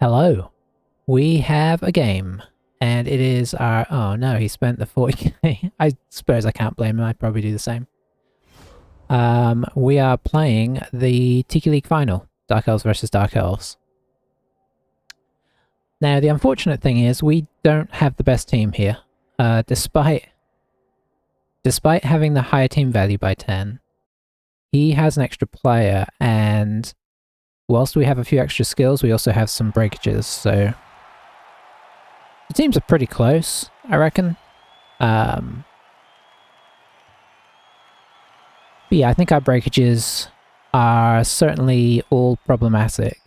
Hello. We have a game. And it is our... Oh no, he spent the 40k. I suppose I can't blame him. I'd probably do the same. We are playing the Tiki League final. Dark Elves versus Dark Elves. Now, the unfortunate thing is we don't have the best team here. Despite having the higher team value by 10, he has an extra player, and whilst we have a few extra skills, we also have some breakages, so the teams are pretty close, I reckon. But yeah, I think our breakages are certainly all problematic.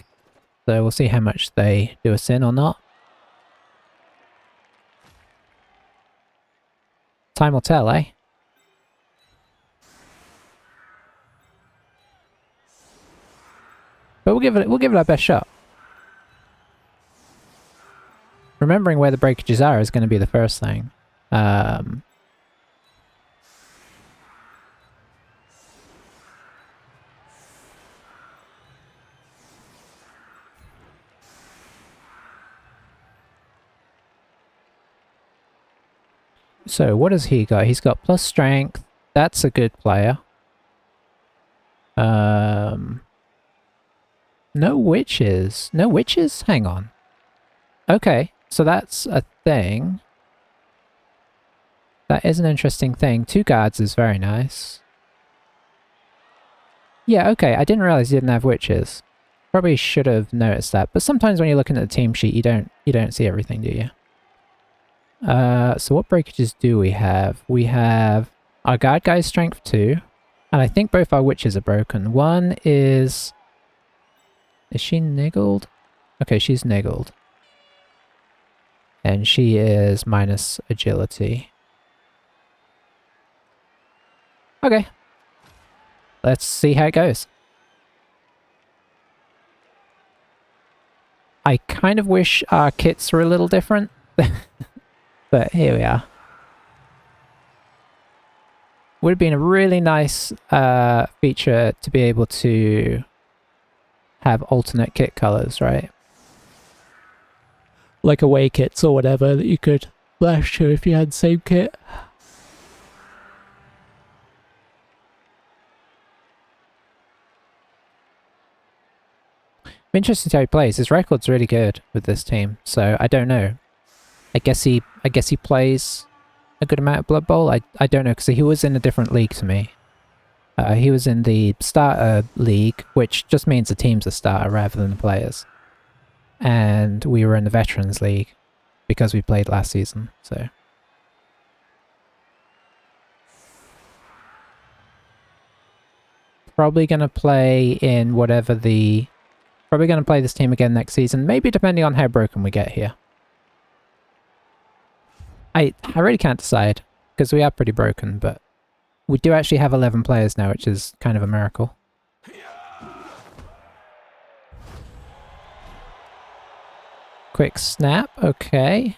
So we'll see how much they do us in or not. Time will tell, eh? But we'll give it our best shot. Remembering where the breakages are is going to be the first thing. So what has he got? He's got plus strength. That's a good player. No witches. No witches? Hang on. Okay, so that's a thing. That is an interesting thing. 2 guards is very nice. Yeah, okay, I didn't realize he didn't have witches. Probably should have noticed that, but sometimes when you're looking at the team sheet, you don't see everything, do you? So what breakages do we have? We have our guard guy's strength 2, and I think both our witches are broken. One is... Is she niggled? Okay, she's niggled. And she is minus agility. Okay. Let's see how it goes. I kind of wish our kits were a little different. But here we are. Would have been a really nice feature to be able to have alternate kit colors, right? Like away kits or whatever that you could flash to if you had the same kit. I'm interested to see how he plays. His record's really good with this team, so I don't know. I guess he plays a good amount of Blood Bowl. I don't know, because he was in a different league to me. He was in the starter league, which just means the team's a starter rather than the players. And we were in the veterans league because we played last season, so. Probably going to play in whatever the... Probably going to play this team again next season, maybe depending on how broken we get here. I really can't decide, because we are pretty broken, but we do actually have 11 players now, which is kind of a miracle. Quick snap, okay.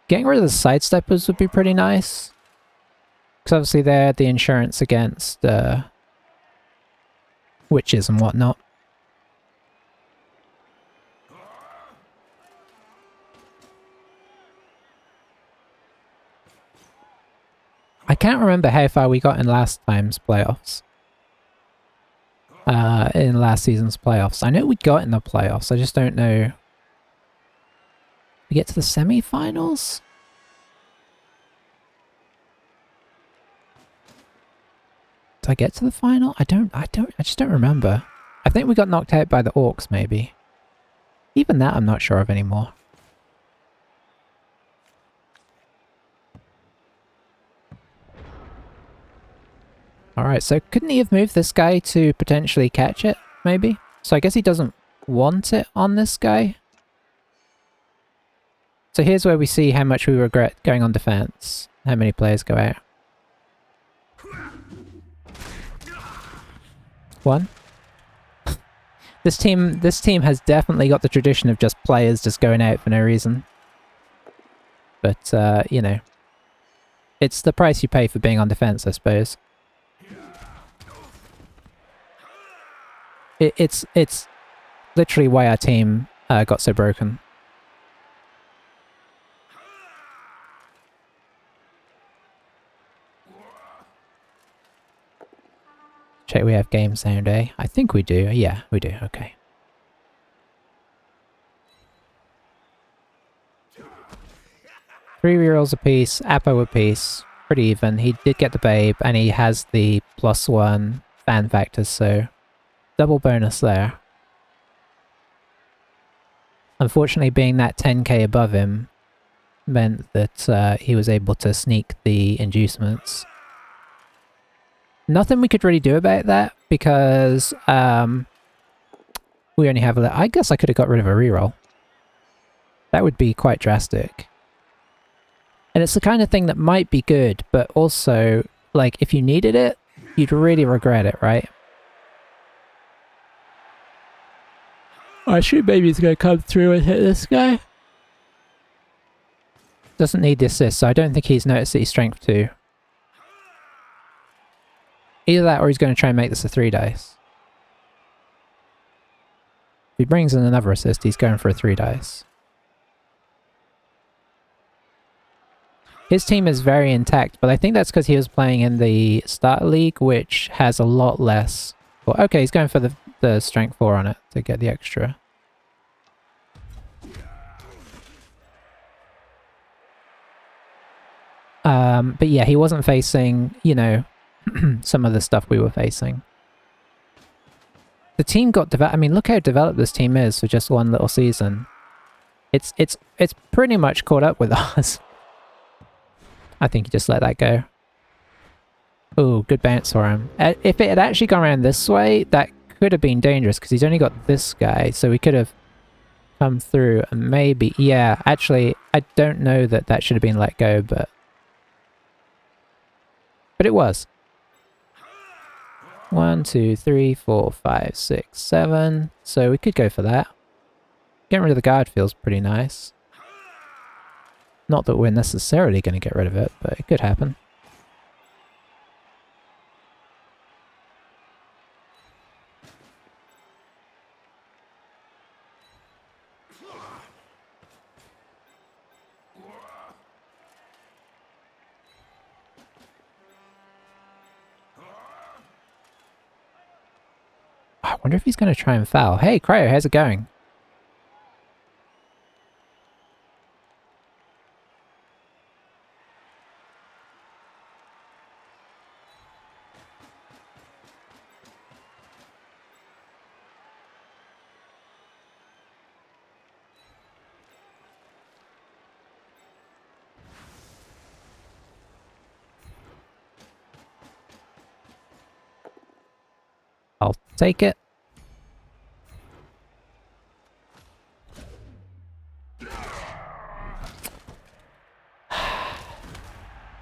Getting rid of the sidesteppers would be pretty nice. Because obviously they're the insurance against witches and whatnot. I can't remember how far we got in last time's playoffs. In last season's playoffs. I know we got in the playoffs, I just don't know. We get to the semi-finals? Did I get to the final? I just don't remember. I think we got knocked out by the Orcs, maybe. Even that I'm not sure of anymore. Alright, so couldn't he have moved this guy to potentially catch it, maybe? So I guess he doesn't want it on this guy. So here's where we see how much we regret going on defense. How many players go out. 1. This team has definitely got the tradition of just players just going out for no reason. But, you know. It's the price you pay for being on defense, I suppose. It's literally why our team got so broken. Check we have game sound, eh? I think we do. Yeah, we do. Okay. Three rerolls apiece, Apo apiece. Pretty even. He did get the babe, and he has the +1 fan factors, so double bonus there. Unfortunately, being that 10k above him meant that he was able to sneak the inducements. Nothing we could really do about that because we only have a... I guess I could have got rid of a reroll. That would be quite drastic. And it's the kind of thing that might be good, but also, like, if you needed it, you'd really regret it, right? I assume maybe he's going to come through and hit this guy. Doesn't need the assist, so I don't think he's noticed that he's strength 2. Either that or he's going to try and make this a 3 dice. If he brings in another assist, he's going for a 3 dice. His team is very intact, but I think that's because he was playing in the starter league, which has a lot less... Well, okay, he's going for the strength 4 on it to get the extra. But yeah, he wasn't facing, you know, some of the stuff we were facing. The team got developed. I mean, look how developed this team is for just one little season. It's pretty much caught up with us. I think you just let that go. Ooh, good bounce for him. If it had actually gone around this way, that could have been dangerous because he's only got this guy, so we could have come through and maybe... Yeah, actually, I don't know that that should have been let go, but it was. 1, 2, 3, 4, 5, 6, 7. So we could go for that. Getting rid of the guard feels pretty nice. Not that we're necessarily going to get rid of it, but it could happen. I wonder if he's going to try and foul. Hey, Cryo, how's it going? I'll take it.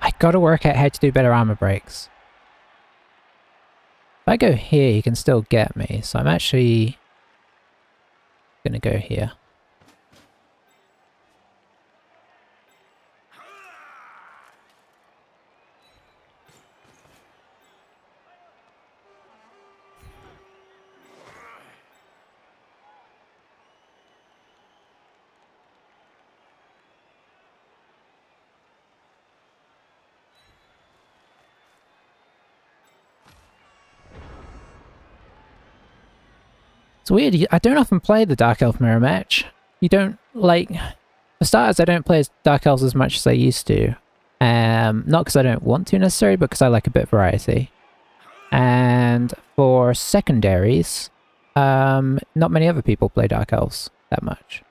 I gotta work out how to do better armor breaks. If I go here, he can still get me, so I'm actually gonna go here. It's weird, I don't often play the Dark Elf mirror match. You don't, like... For starters, I don't play as Dark Elves as much as I used to. Not because I don't want to necessarily, but because I like a bit of variety. And for secondaries, not many other people play Dark Elves that much.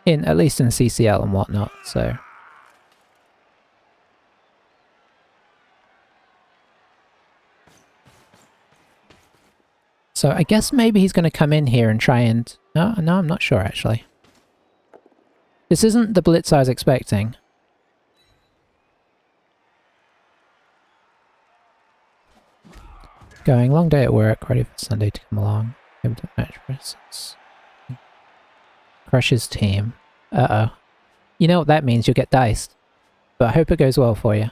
At least in CCL and whatnot, so... So I guess maybe he's going to come in here and try and... No, I'm not sure, actually. This isn't the blitz I was expecting. Going, long day at work, ready for Sunday to come along. Match presence. Crush his team. Uh-oh. You know what that means, you'll get diced. But I hope it goes well for you.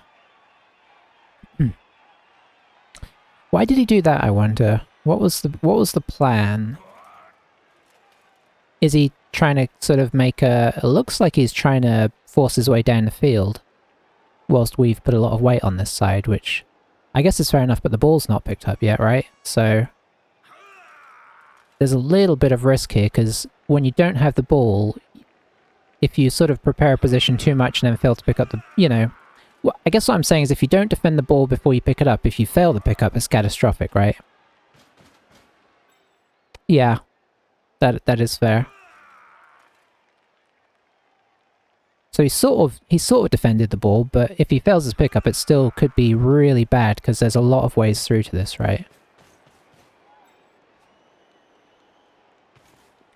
Why did he do that, I wonder? What was the plan? Is he trying to sort of make a... It looks like he's trying to force his way down the field, whilst we've put a lot of weight on this side, which I guess is fair enough, but the ball's not picked up yet, right? So there's a little bit of risk here, because when you don't have the ball, if you sort of prepare a position too much and then fail to pick up the... You know, well, I guess what I'm saying is if you don't defend the ball before you pick it up, if you fail to pick up, it's catastrophic, right? Yeah, that is fair. So he sort of defended the ball, but if he fails his pickup, it still could be really bad because there's a lot of ways through to this, right?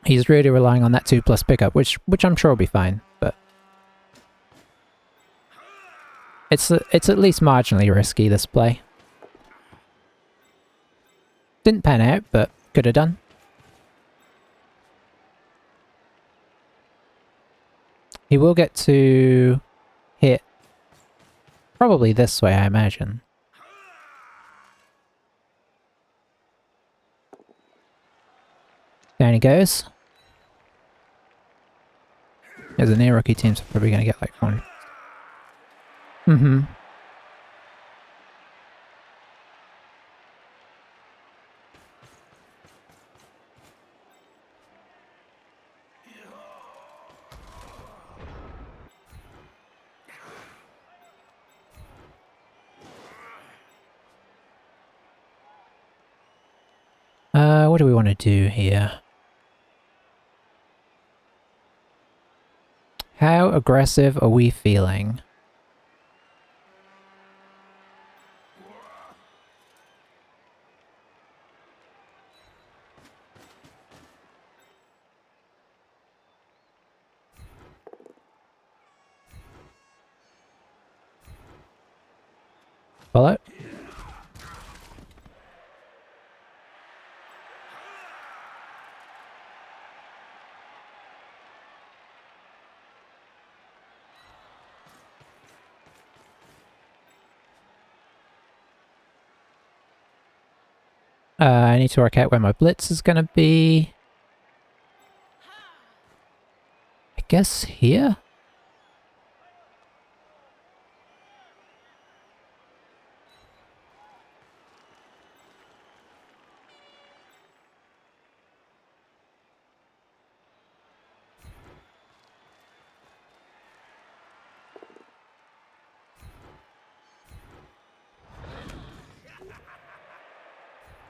He's really relying on that 2+ pickup, which I'm sure will be fine, but it's at least marginally risky, this play. Didn't pan out, but could have done. He will get to hit probably this way, I imagine. Down he goes. Yeah, the near rookie teams are probably going to get like one. Mm-hmm. What do we want to do here? How aggressive are we feeling? Follow? I need to work out where my blitz is going to be. I guess here?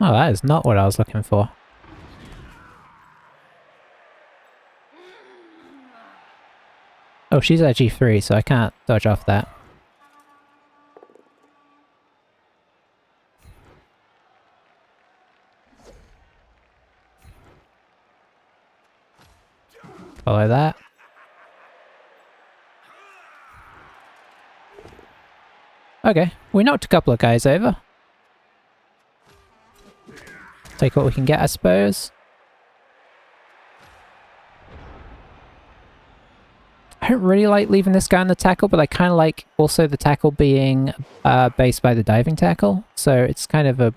Oh, that is not what I was looking for. Oh, she's at G3, so I can't dodge off that. Follow that. Okay, we knocked a couple of guys over. Take what we can get, I suppose. I don't really like leaving this guy on the tackle, but I kind of like also the tackle being based by the diving tackle. So it's kind of a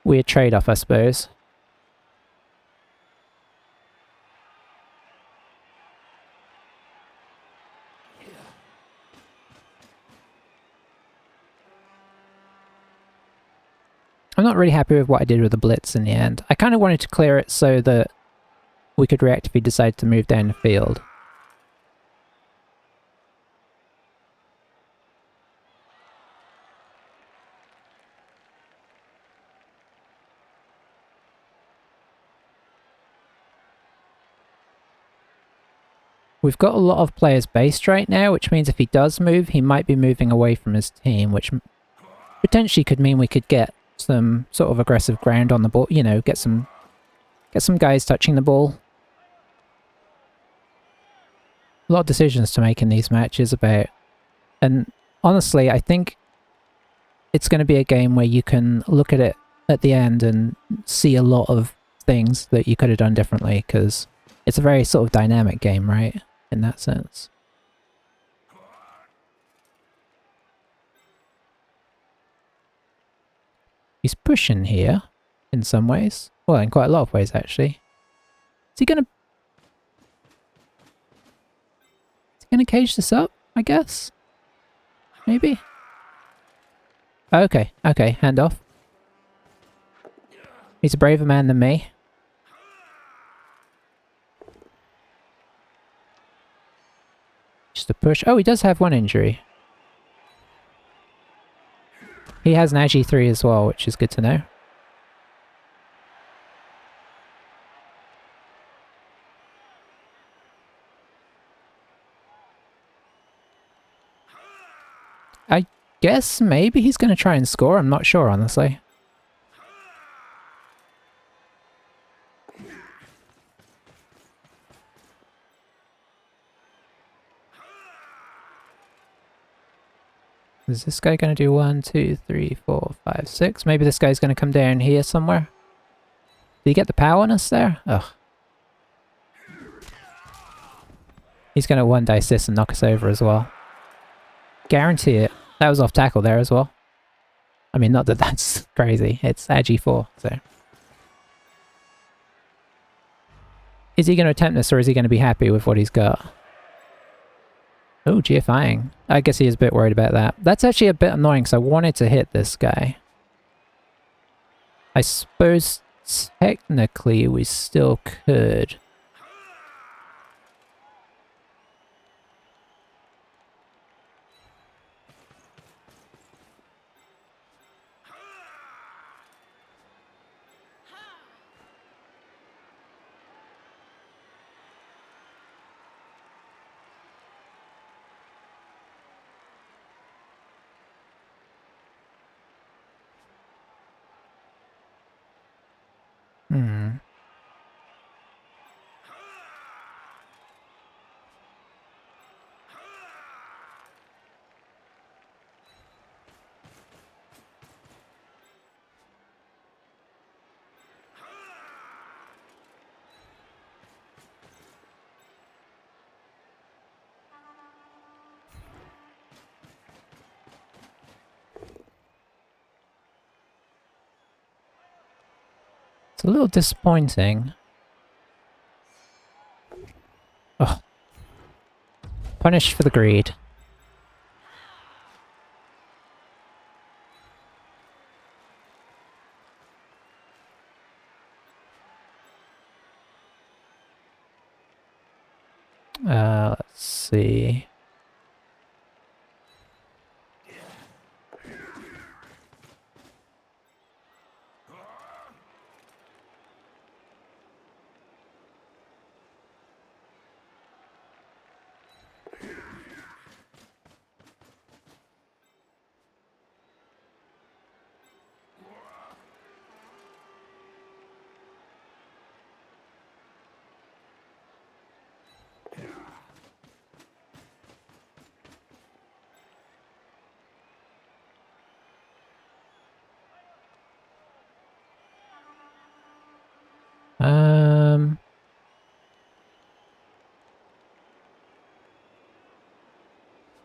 weird trade-off, I suppose. I'm not really happy with what I did with the blitz in the end. I kind of wanted to clear it so that we could react if he decided to move down the field. We've got a lot of players based right now, which means if he does move, he might be moving away from his team, which potentially could mean we could get some sort of aggressive ground on the ball, you know, get some guys touching the ball. A lot of decisions to make in these matches about, and honestly, I think it's going to be a game where you can look at it at the end and see a lot of things that you could have done differently, because it's a very sort of dynamic game, right, in that sense. He's pushing here, in some ways. Well, in quite a lot of ways, actually. Is he gonna cage this up, I guess? Maybe? Okay, okay, hand off. He's a braver man than me. Just a push. Oh, he does have one injury. He has an Agi 3 as well, which is good to know. I guess maybe he's going to try and score. I'm not sure, honestly. Is this guy going to do 1, 2, 3, 4, 5, 6? Maybe this guy's going to come down here somewhere. Did he get the power on us there? Ugh. He's going to one dice this and knock us over as well. Guarantee it. That was off tackle there as well. I mean, not that that's crazy. It's Agi 4, so. Is he going to attempt this or is he going to be happy with what he's got? Oh, GFIing. I guess he is a bit worried about that. That's actually a bit annoying because I wanted to hit this guy. I suppose technically we still could. It's a little disappointing. Oh. Punished for the greed. Let's see.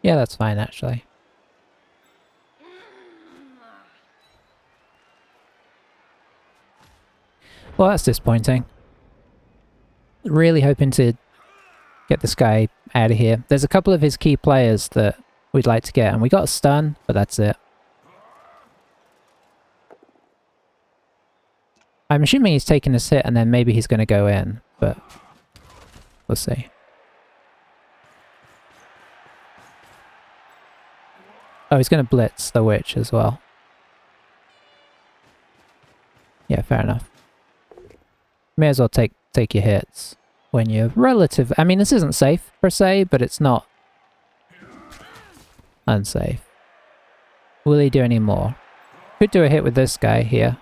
Yeah, that's fine, actually. Well, that's disappointing. Really hoping to get this guy out of here. There's a couple of his key players that we'd like to get, and we got a stun, but that's it. I'm assuming he's taking this hit and then maybe he's going to go in, but we'll see. Oh, he's going to blitz the witch as well. Yeah, fair enough. May as well take your hits when you're relative. I mean, this isn't safe per se, but it's not unsafe. Will he do any more? Could do a hit with this guy here.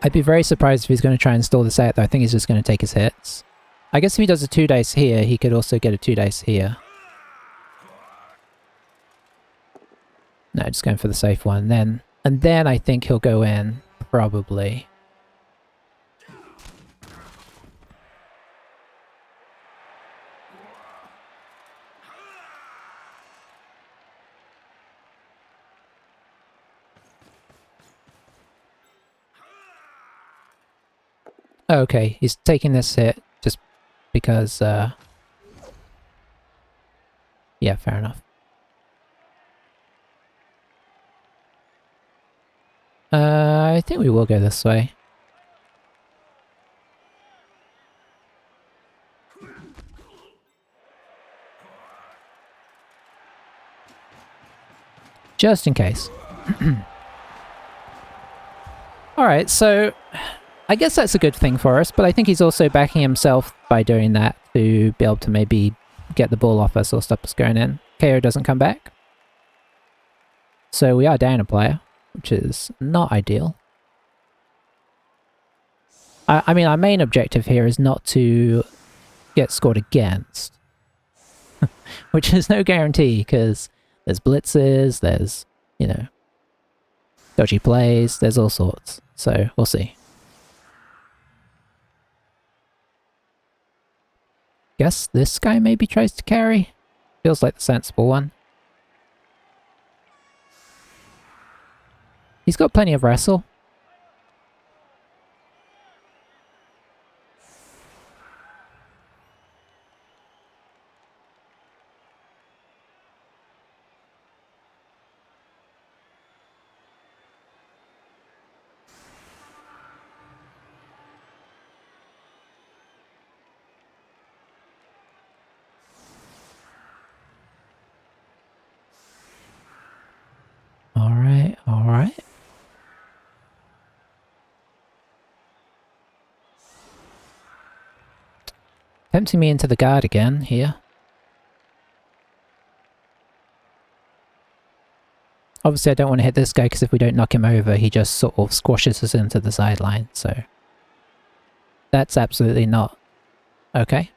I'd be very surprised if he's going to try and stall this out, though. I think he's just going to take his hits. I guess if he does a 2 dice here, he could also get a 2 dice here. No, just going for the safe one. And then I think he'll go in, probably. Okay, he's taking this hit just because, yeah, fair enough. I think we will go this way. Just in case. Alright, so I guess that's a good thing for us, but I think he's also backing himself by doing that to be able to maybe get the ball off us or stop us going in. KO doesn't come back. So we are down a player, which is not ideal. I mean, our main objective here is not to get scored against. Which is no guarantee, because there's blitzes, there's, you know, dodgy plays, there's all sorts. So, we'll see. Guess this guy maybe tries to carry? Feels like the sensible one. He's got plenty of wrestle. Alright, alright. Tempting me into the guard again here. Obviously I don't want to hit this guy because if we don't knock him over he just sort of squashes us into the sideline, so... That's absolutely not okay.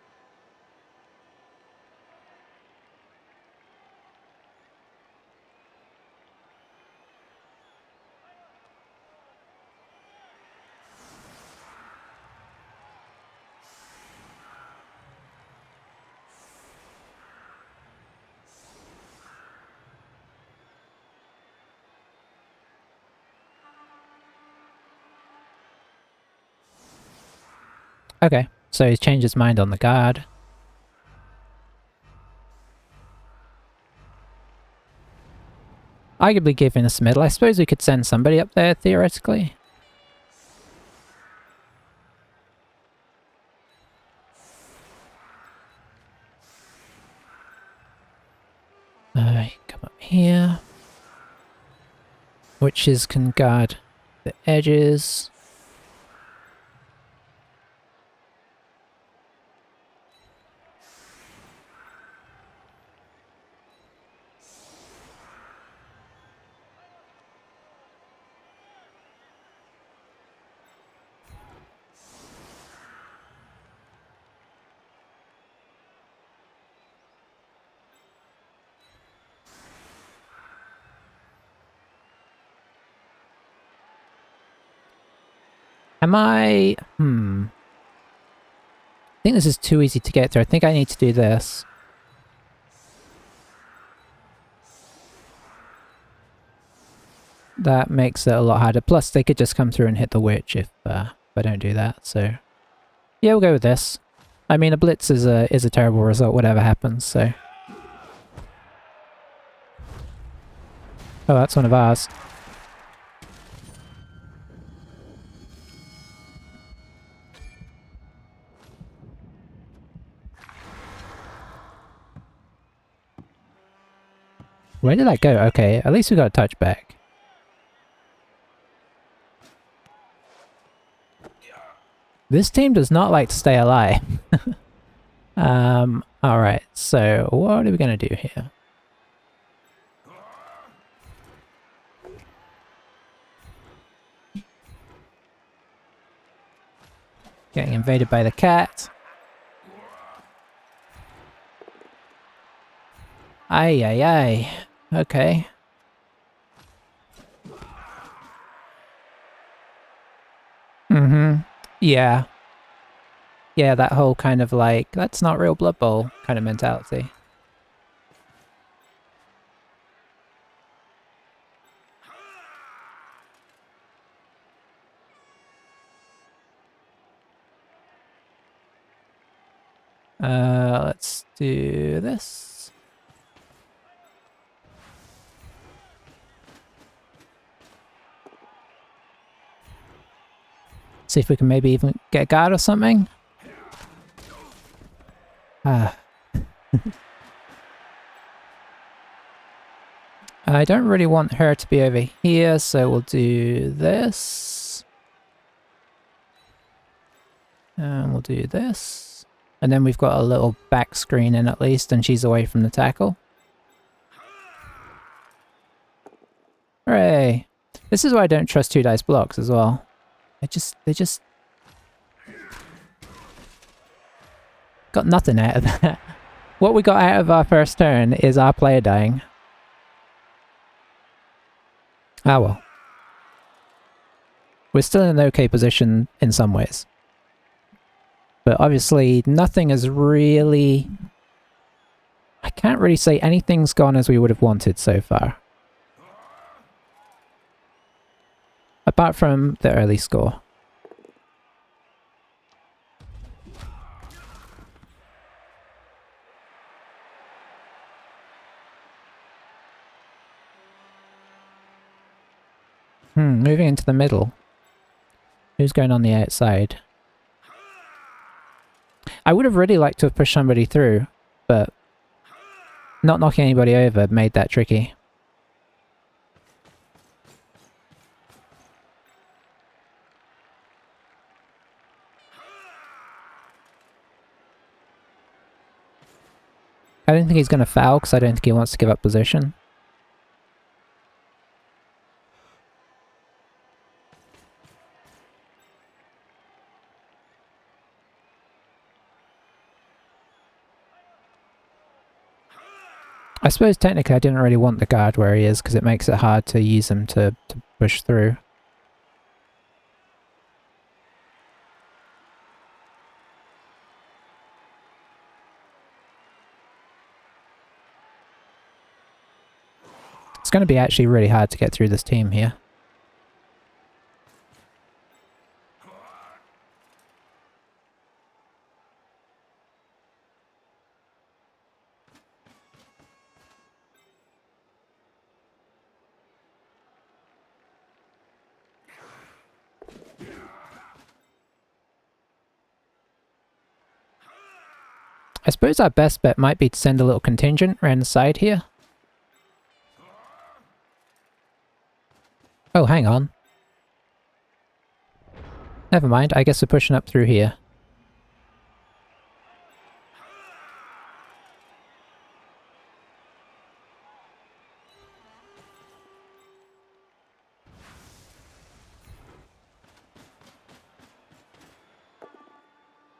Okay, so he's changed his mind on the guard. Arguably giving us a middle. I suppose we could send somebody up there, theoretically. Come up here. Witches can guard the edges. Am I... I think this is too easy to get through. I think I need to do this. That makes it a lot harder. Plus, they could just come through and hit the witch if I don't do that, so... Yeah, we'll go with this. I mean, a blitz is a terrible result, whatever happens, so... Oh, that's one of ours. Where did that go? Okay, at least we got a touchback. This team does not like to stay alive. Alright, so what are we gonna do here? Getting invaded by the cat. Ay, ay, ay. Okay. Yeah. Yeah, that whole kind of like, that's not real Blood Bowl kind of mentality. Let's do this. See if we can maybe even get a guard or something. Ah. I don't really want her to be over here, so we'll do this. And we'll do this. And then we've got a little back screen in at least, and she's away from the tackle. Hooray! This is why I don't trust 2 dice blocks as well. They just got nothing out of that. What we got out of our first turn is our player dying. Ah well. We're still in an okay position in some ways. But obviously nothing is really... I can't really say anything's gone as we would have wanted so far. Apart from the early score. Moving into the middle. Who's going on the outside? I would have really liked to have pushed somebody through, but not knocking anybody over made that tricky. I don't think he's going to foul because I don't think he wants to give up position. I suppose technically I didn't really want the guard where he is because it makes it hard to use him to push through. It's going to be actually really hard to get through this team here. I suppose our best bet might be to send a little contingent around the side here. Oh, hang on. Never mind, I guess we're pushing up through here.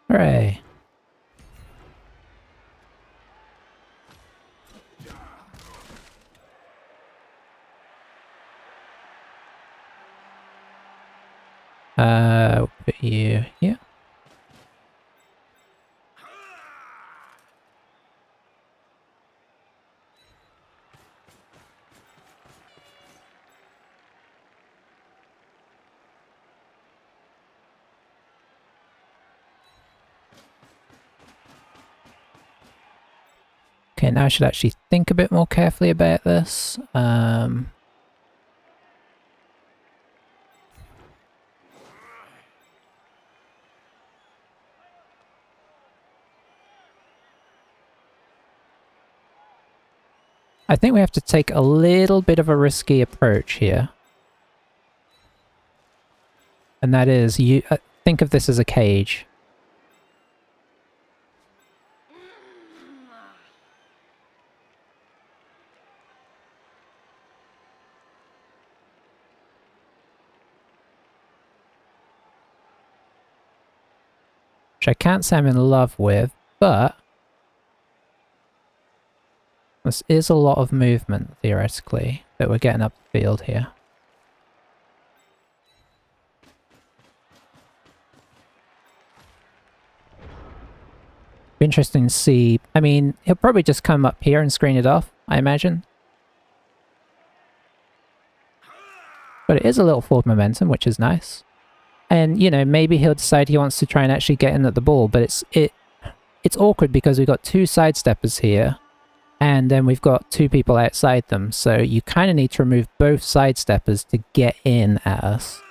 Hooray. We'll put you here. Okay, now I should actually think a bit more carefully about this. I think we have to take a little bit of a risky approach here. And that is, you think of this as a cage. Which I can't say I'm in love with, but this is a lot of movement, theoretically, that we're getting up the field here. Be interesting to see. I mean, he'll probably just come up here and screen it off, I imagine. But it is a little forward momentum, which is nice. And, you know, maybe he'll decide he wants to try and actually get in at the ball, but it's awkward because we've got two sidesteppers here, and then we've got two people outside them, so you kind of need to remove both sidesteppers to get in at us.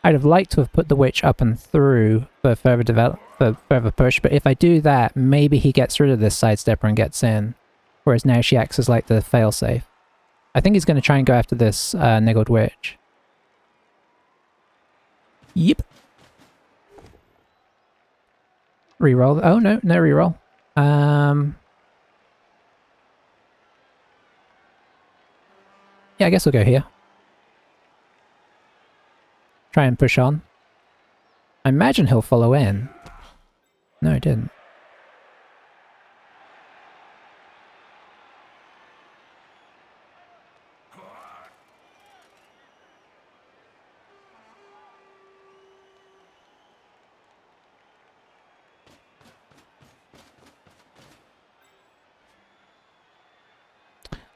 I'd have liked to have put the witch up and through for further push, but if I do that, maybe he gets rid of this sidestepper and gets in, whereas now she acts as like the failsafe. I think he's going to try and go after this niggled witch. Yep. Reroll. Oh, no reroll. Yeah, I guess we'll go here. Try and push on. I imagine he'll follow in. No, he didn't.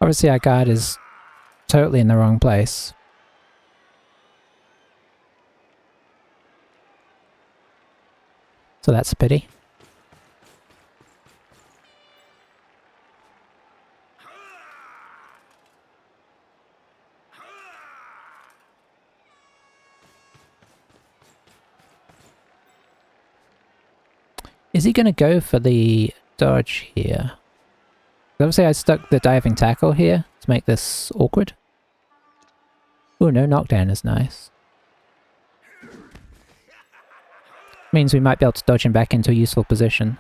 Obviously our guard is totally in the wrong place. So that's a pity. Is he going to go for the dodge here? Obviously I stuck the diving tackle here to make this awkward. Oh no, knockdown is nice. Means we might be able to dodge him back into a useful position.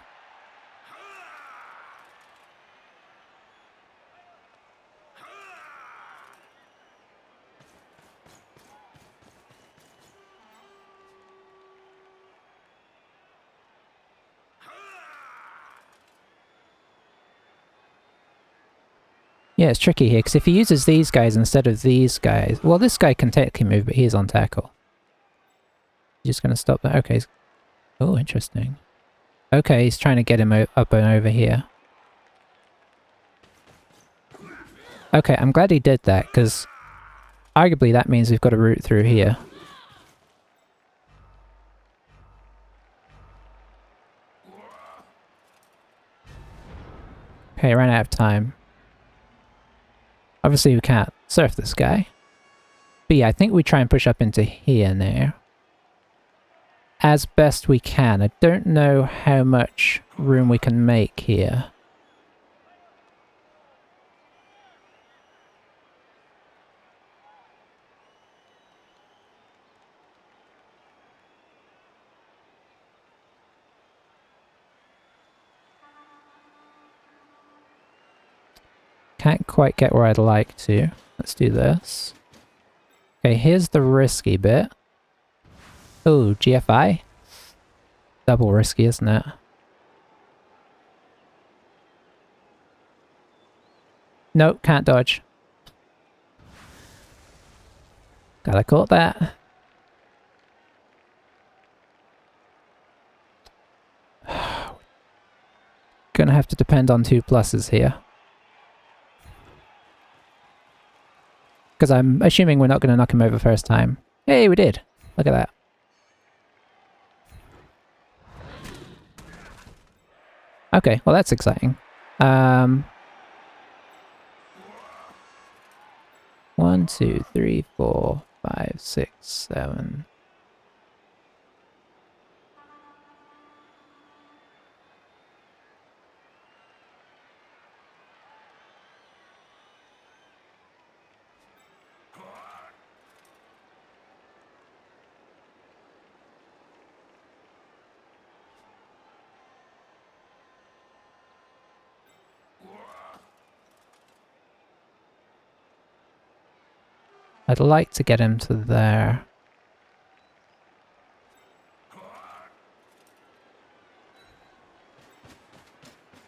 Yeah, it's tricky here, because if he uses these guys instead of these guys... Well, this guy can technically move, but he's on tackle. Just gonna stop that. Okay. Oh, interesting. Okay, he's trying to get him up and over here. Okay, I'm glad he did that, because arguably that means we've got a route through here. Okay, ran out of time. Obviously we can't surf this guy. But yeah, I think we try and push up into here now. As best we can. I don't know how much room we can make here. Can't quite get where I'd like to. Let's do this. Okay, here's the risky bit. Oh, GFI? Double risky, isn't it? Nope, can't dodge. Gotta caught that. Gonna have to depend on 2 pluses here. Because I'm assuming we're not going to knock him over first time. Hey, we did! Look at that. Okay, well that's exciting. 1, 2, 3, 4, 5, 6, 7... I'd like to get him to there.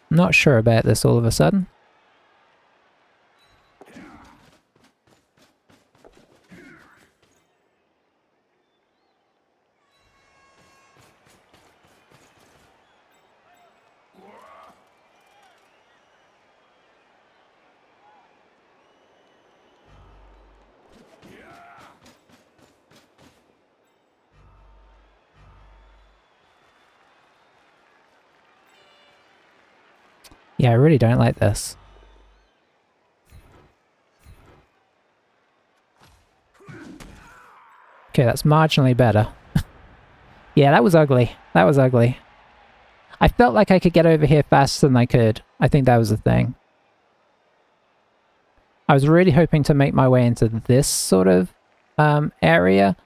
Not sure about this all of a sudden. Yeah, I really don't like this. Okay, that's marginally better. Yeah, that was ugly. That was ugly. I felt like I could get over here faster than I could. I think that was the thing. I was really hoping to make my way into this sort of area,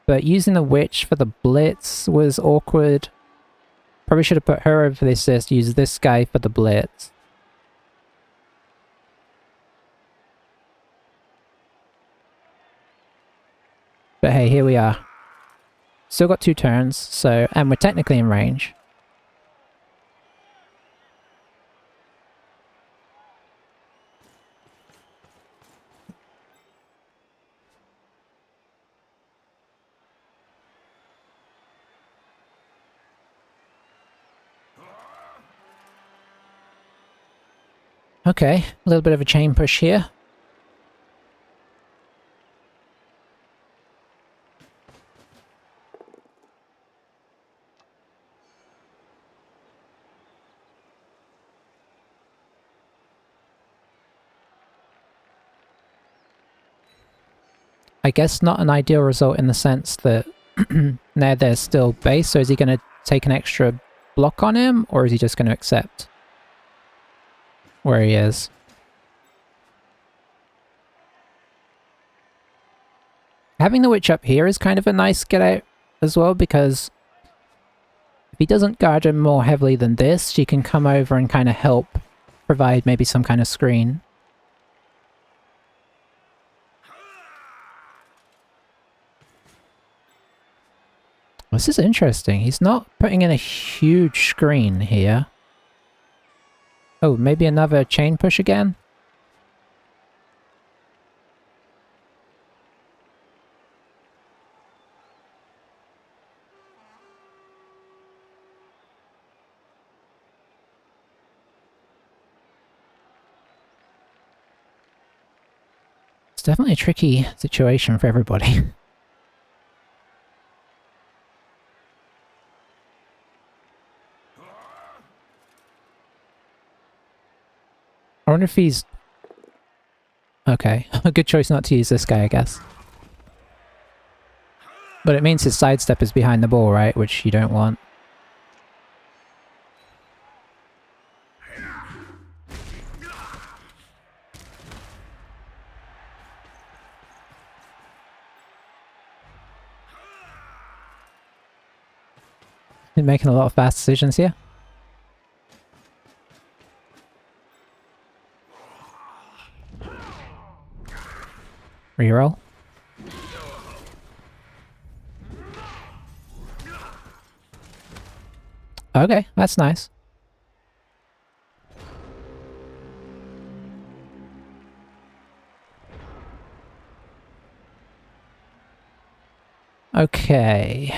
but using the witch for the blitz was awkward. Probably should have put her over the assist, use this guy for the blitz. But hey, here we are. Still got 2 turns, so, and we're technically in range. Okay, a little bit of a chain push here. I guess not an ideal result in the sense that now there's still base, so is he going to take an extra block on him, or is he just going to accept where he is? Having the witch up here is kind of a nice get out as well, because if he doesn't guard him more heavily than this, she can come over and kind of help provide maybe some kind of screen. This is interesting. He's not putting in a huge screen here. Oh, maybe another chain push again? It's definitely a tricky situation for everybody. I wonder if he's... Okay, a good choice not to use this guy, I guess. But it means his sidestep is behind the ball, right? Which you don't want. He's making a lot of fast decisions here. Reroll. Okay, that's nice. Okay,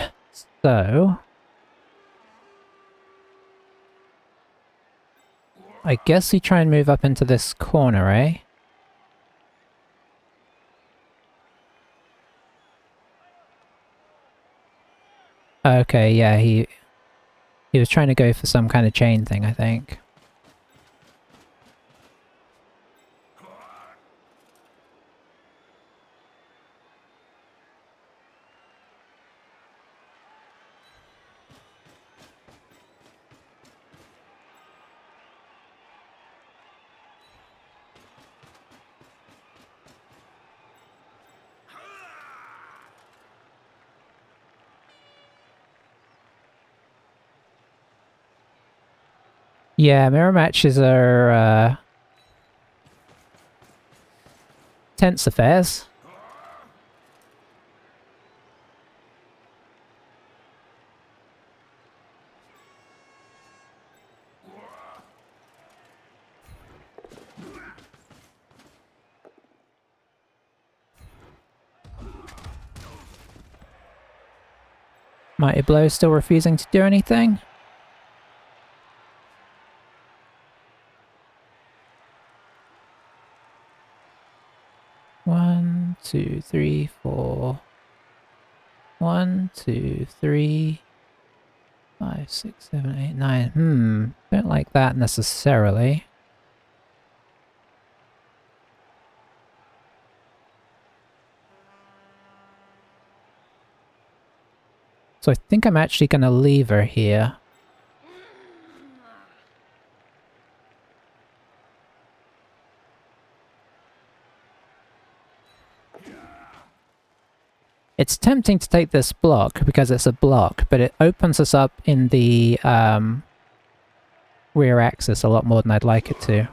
so... I guess we try and move up into this corner, eh? Okay, yeah, he was trying to go for some kind of chain thing, I think. Yeah, mirror matches are tense affairs. Mighty Blow still refusing to do anything. One, two, three, four. 1, 2, 3, 5, 6, 7, 8, 9. Don't like that necessarily. So I think I'm actually going to leave her here. It's tempting to take this block because it's a block, but it opens us up in the rear axis a lot more than I'd like it to.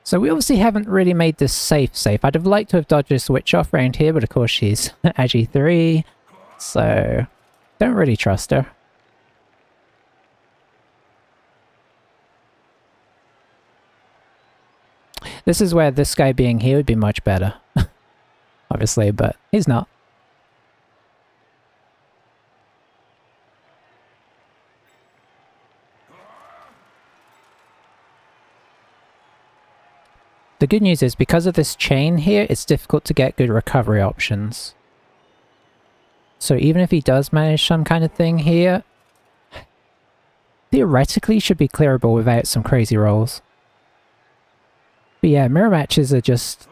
So we obviously haven't really made this safe. I'd have liked to have dodged a switch off around here, but of course she's Agi 3, so don't really trust her. This is where this guy being here would be much better. Obviously, but he's not. The good news is, because of this chain here, it's difficult to get good recovery options. So even if he does manage some kind of thing here, theoretically should be clearable without some crazy rolls. But yeah, mirror matches are just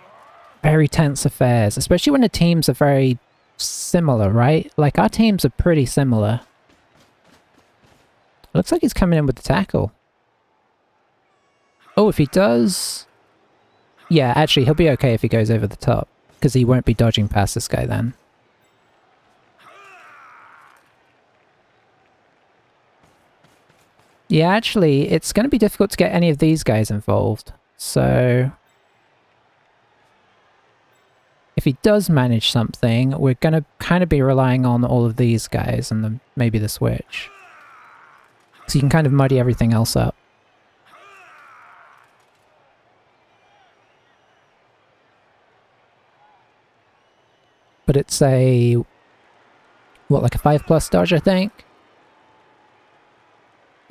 very tense affairs, especially when the teams are very similar, right? Like, our teams are pretty similar. Looks like he's coming in with the tackle. Oh, if he does... Yeah, actually, he'll be okay if he goes over the top, because he won't be dodging past this guy then. Yeah, actually, it's going to be difficult to get any of these guys involved, so... If he does manage something, we're going to kind of be relying on all of these guys and maybe the switch. So you can kind of muddy everything else up. But it's a... what, like a 5+ dodge, I think?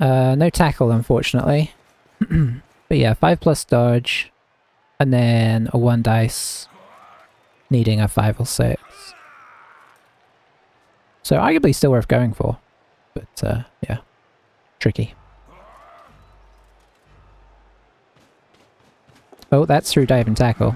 No tackle, unfortunately. But yeah, 5+ dodge, and then a 1 dice, needing a 5 or 6. So arguably still worth going for, but yeah, tricky. Oh, that's through dive and tackle.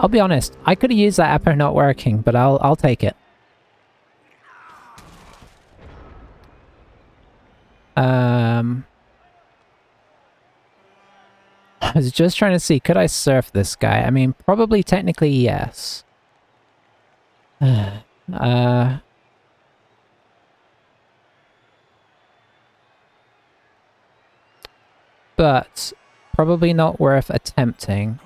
I'll be honest, I could have used that Apo not working, but I'll take it. I was just trying to see, could I surf this guy? I mean, probably technically yes. But probably not worth attempting.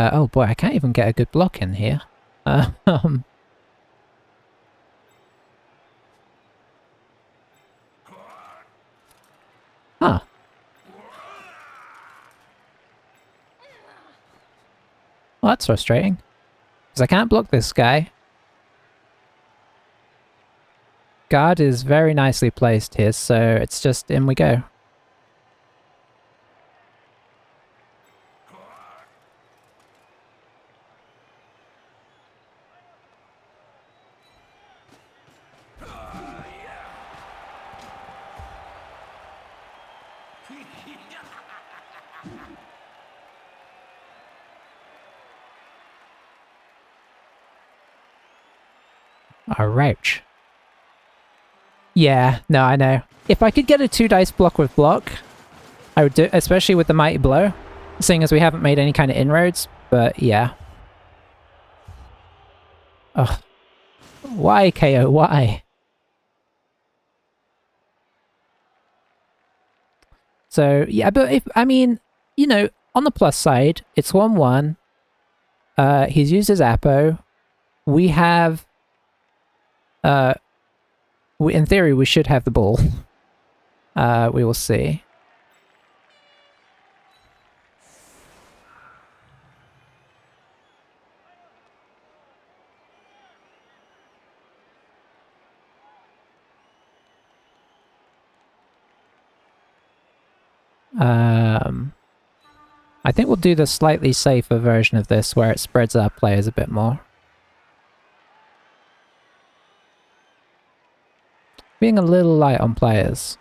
Oh boy, I can't even get a good block in here. Huh. Well, that's frustrating. Because I can't block this guy. Guard is very nicely placed here, so it's just in we go. Ouch. Yeah, no, I know. If I could get a 2 dice block with block, I would do, especially with the Mighty Blow, seeing as we haven't made any kind of inroads, but yeah. Ugh. Why, KO? Why? So, yeah, but if, I mean, you know, on the plus side, it's 1-1. He's used his Apo. We have... in theory, we should have the ball. We will see. I think we'll do the slightly safer version of this where it spreads our players a bit more. Being a little light on players.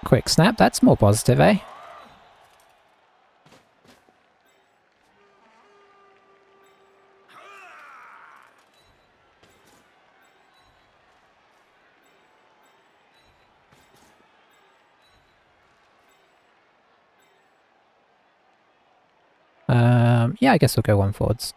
Quick snap, that's more positive, eh? Yeah, I guess we'll go 1 forwards.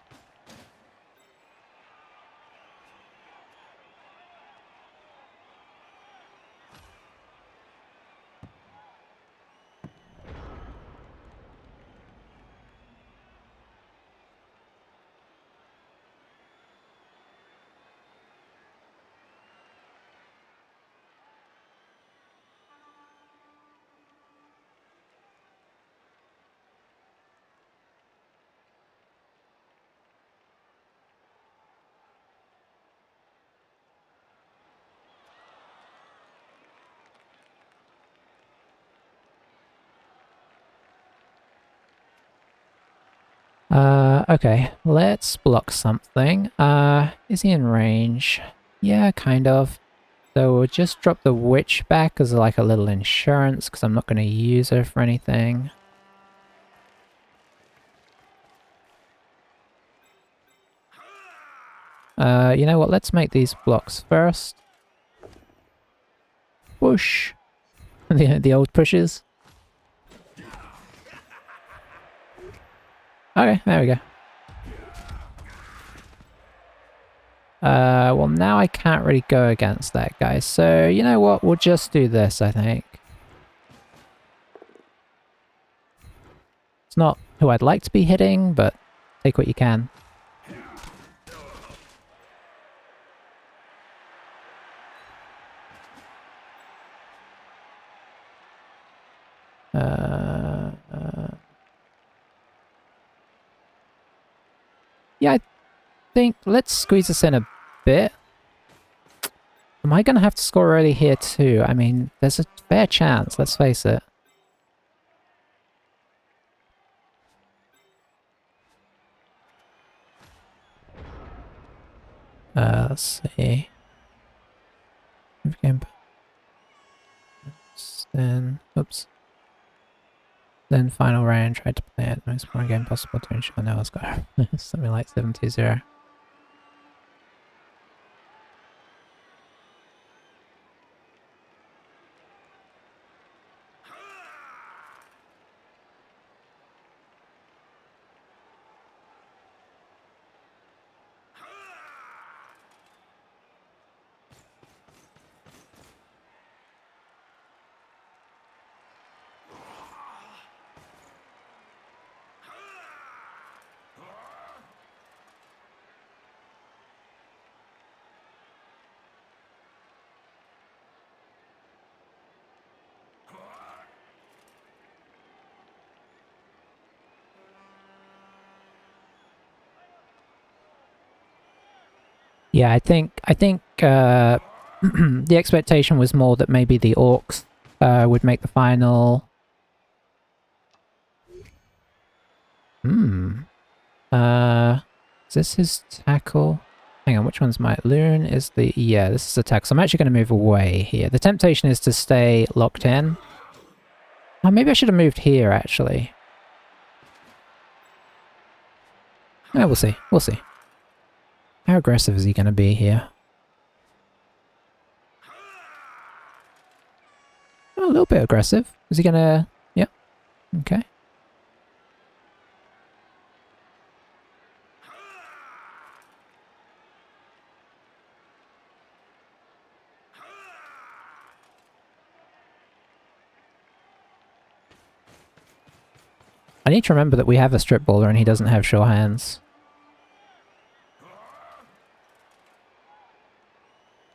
Okay, let's block something. Is he in range? Yeah, kind of. So we'll just drop the witch back as like a little insurance, because I'm not going to use her for anything. You know what, let's make these blocks first. Push. The old pushes. Okay, there we go. Well now I can't really go against that guy, so you know what, we'll just do this, I think. It's not who I'd like to be hitting, but take what you can. Yeah, I think let's squeeze this in a bit. Am I going to have to score early here too? I mean, there's a fair chance, let's face it. Let's see. Then, oops. Then final round, tried to play it the most boring game possible to ensure no one's got something like 7-2-0. Yeah, I think the expectation was more that maybe the Orcs would make the final. Is this his tackle? Hang on, which one's my... Loon is the... Yeah, this is the tackle. So I'm actually going to move away here. The temptation is to stay locked in. Oh, maybe I should have moved here, actually. Yeah, we'll see. We'll see. How aggressive is he going to be here? Oh, a little bit aggressive. Is he going to... Yep. Okay. I need to remember that we have a strip baller and he doesn't have sure hands.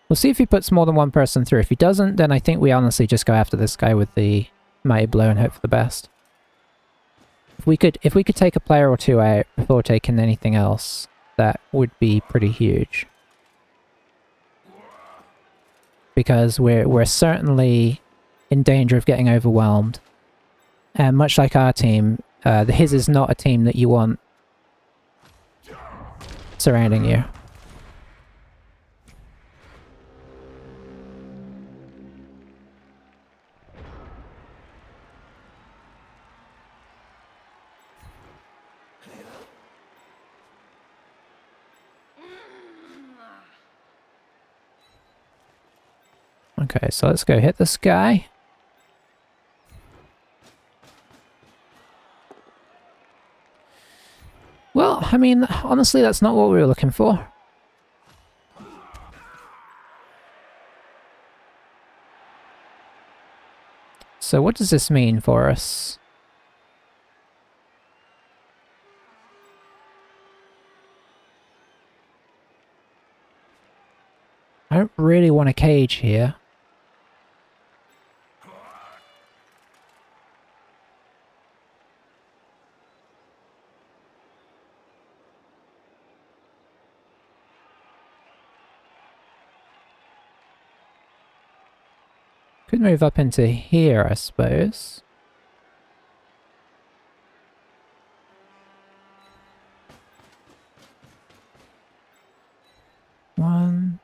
We'll see if he puts more than one person through. If he doesn't, then I think we honestly just go after this guy with the mighty blow and hope for the best. If we could take a player or two out before taking anything else, that would be pretty huge. Because we're certainly in danger of getting overwhelmed. And much like our team, his is not a team that you want surrounding you. Okay, so let's go hit this guy. Well, I mean, honestly, that's not what we were looking for. So what does this mean for us? I don't really want a cage here. Could move up into here, I suppose. One,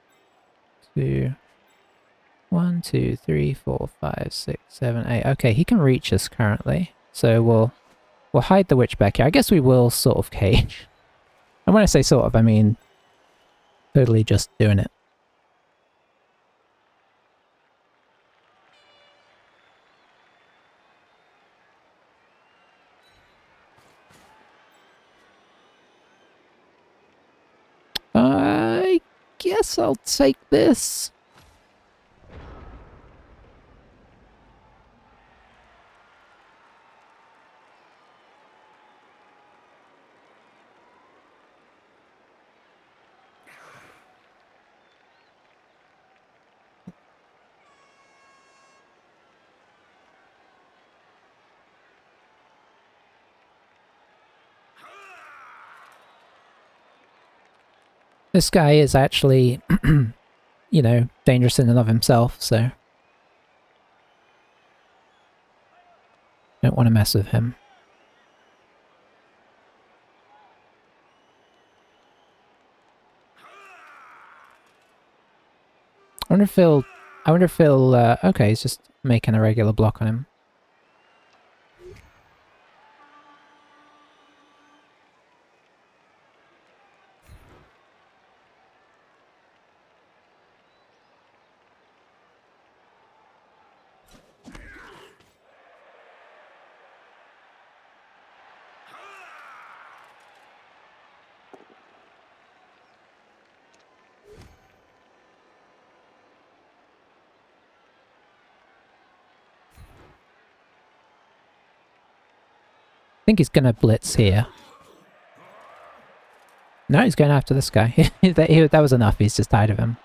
two, three, four, five, six, seven, eight. Okay, he can reach us currently. So we'll hide the witch back here. I guess we will sort of cage. And when I say sort of, I mean totally just doing it. I guess I'll take this. This guy is actually, you know, dangerous in and of himself, so don't want to mess with him. I wonder if he'll, okay, he's just making a regular block on him. I think he's gonna blitz here. No, he's going after this guy. That was enough, he's just tired of him.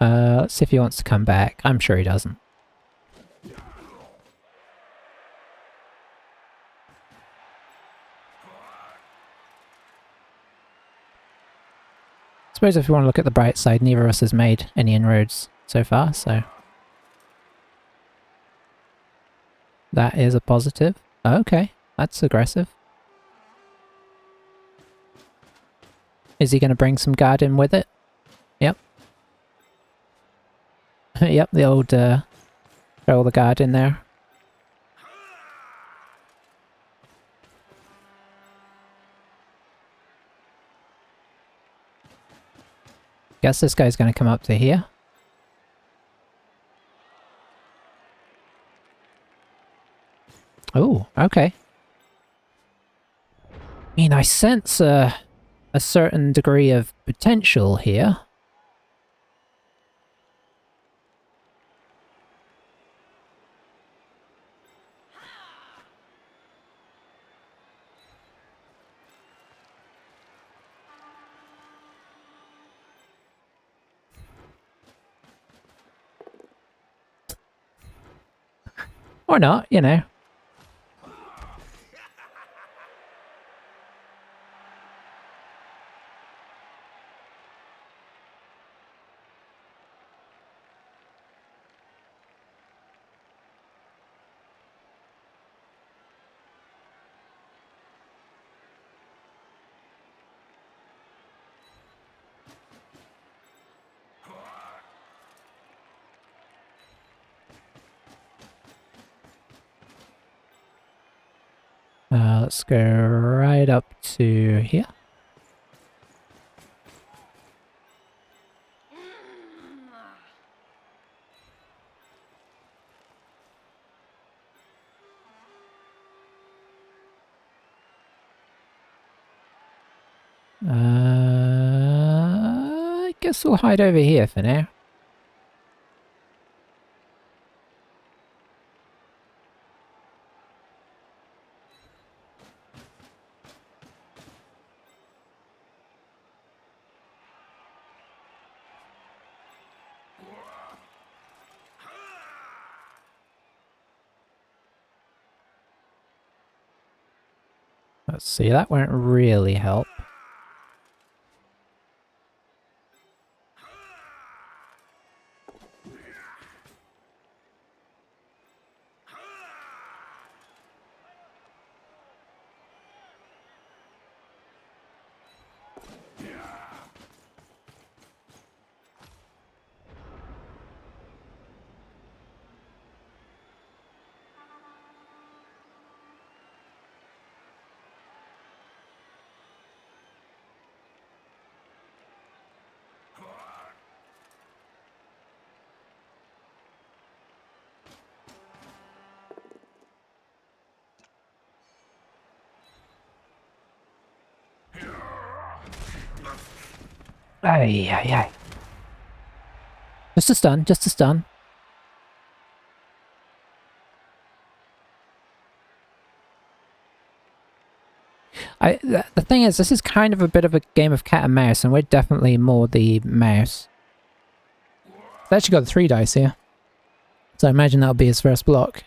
Let's see if he wants to come back. I'm sure he doesn't. I suppose if you want to look at the bright side, neither of us has made any inroads so far, so that is a positive. Okay, that's aggressive. Is he going to bring some guard in with it? Yep. Yep, the old throw all the guard in there. Guess this guy's going to come up to here. Oh, okay. I mean, I sense a certain degree of potential here. Or not, you know. Let's go right up to here. I guess we'll hide over here for now. Let's see, that won't really help. Ay, ay, ay. Just a stun, just a stun. The thing is, this is kind of a bit of a game of cat and mouse, and we're definitely more the mouse. I've actually got the 3 dice here. So I imagine that'll be his first block.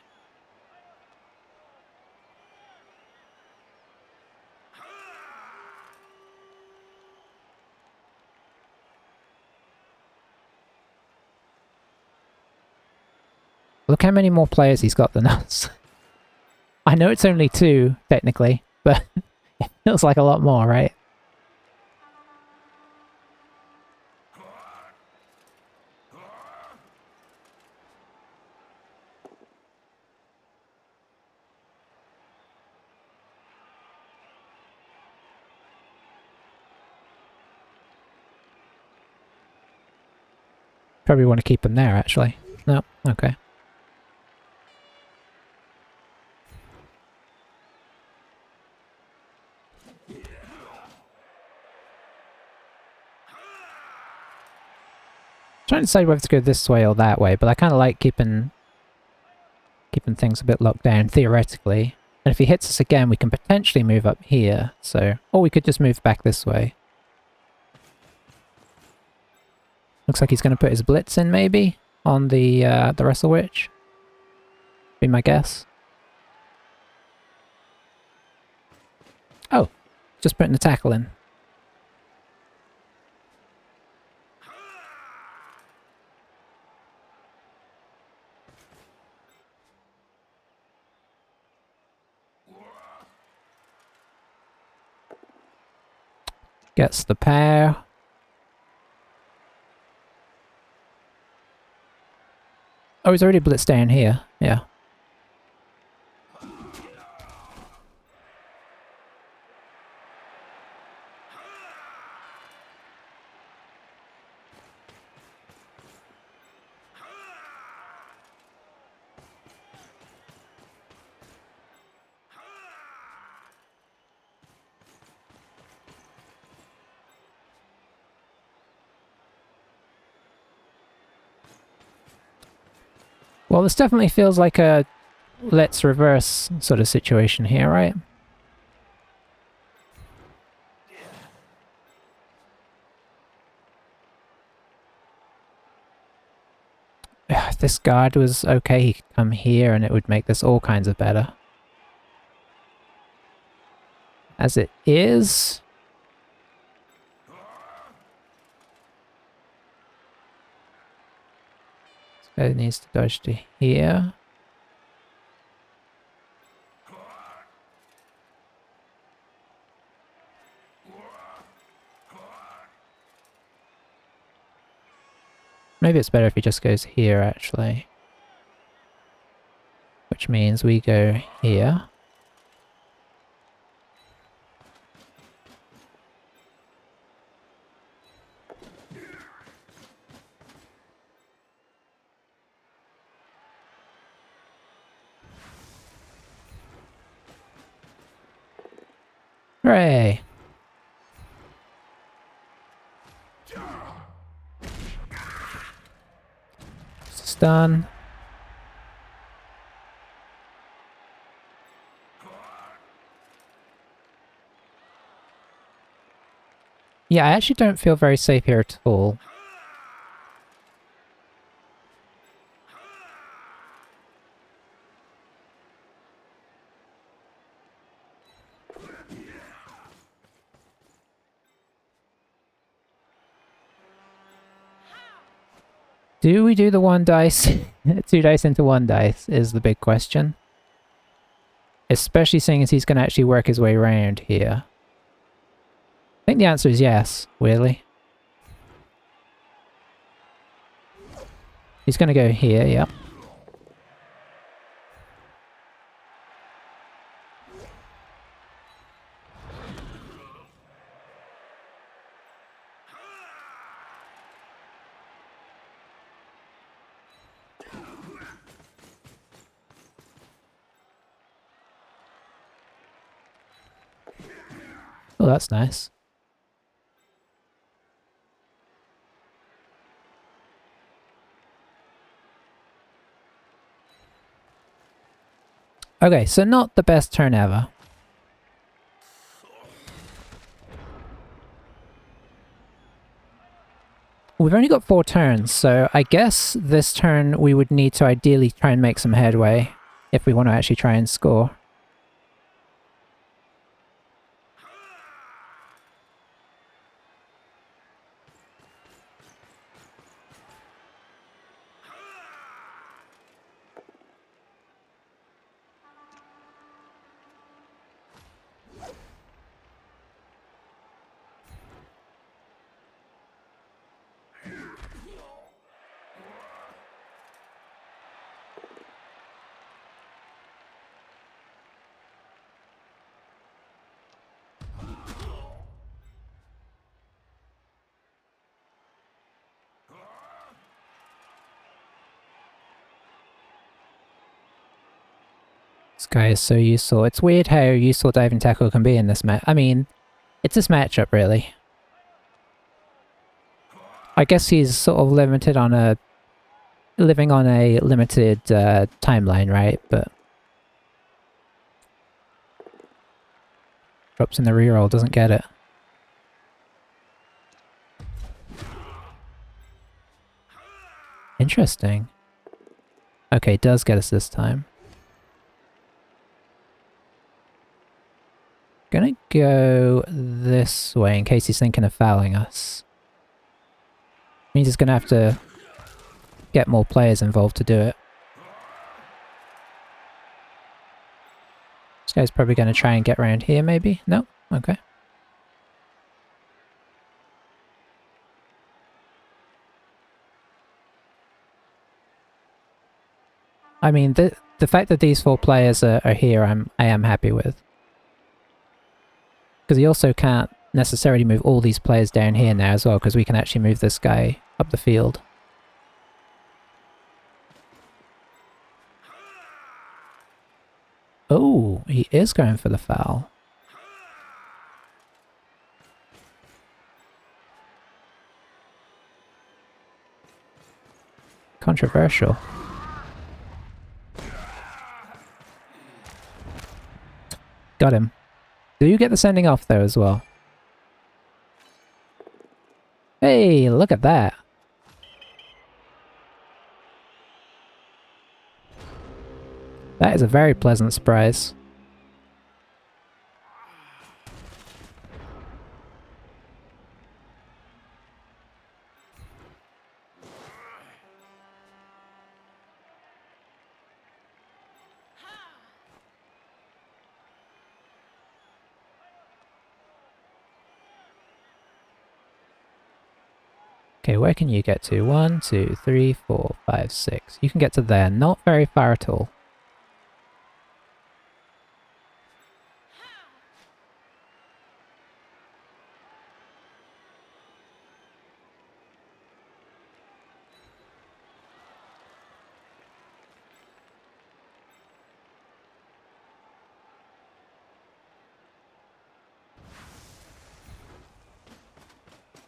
Look how many more players he's got than us. I know it's only 2, technically, but it feels like a lot more, right? Probably want to keep him there, actually. No, okay. Trying to decide whether to go this way or that way, but I kind of like keeping things a bit locked down, theoretically. And if he hits us again, we can potentially move up here, so... Or we could just move back this way. Looks like he's going to put his blitz in, maybe? On the Wrestle Witch. Be my guess. Oh! Just putting the tackle in. Gets the power. Oh, he's already blitzed down here. Yeah. Well, this definitely feels like a let's reverse sort of situation here, right? this guard was okay, he could come here and it would make this all kinds of better. As it is... this guy needs to dodge to here. Maybe it's better if he just goes here, actually. Which means we go here. Hooray! Stun. Yeah, I actually don't feel very safe here at all. Do we do the one dice? 2 dice into 1 dice is the big question. Especially seeing as he's going to actually work his way around here. I think the answer is yes, weirdly. He's going to go here, yep. Oh, that's nice. Okay, so not the best turn ever. We've only got 4 turns, so I guess this turn we would need to ideally try and make some headway if we want to actually try and score. This guy is so useful. It's weird how useful diving tackle can be in this match. I mean, it's this matchup, really. I guess he's sort of limited on a... living on a limited timeline, right? But... drops in the reroll, doesn't get it. Interesting. Okay, does get us this time. Gonna go this way in case he's thinking of fouling us. Means he's gonna have to get more players involved to do it. This guy's probably gonna try and get around here, maybe? No? Okay. I mean, the fact that these 4 players are here, I am happy with. Because he also can't necessarily move all these players down here now as well, because we can actually move this guy up the field. Oh, he is going for the foul. Controversial. Got him. Do you get the sending off though as well? Hey, look at that. That is a very pleasant surprise. Okay, where can you get to? 1, 2, 3, 4, 5, 6. You can get to there. Not very far at all.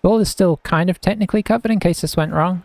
Ball is still kind of technically covered in case this went wrong.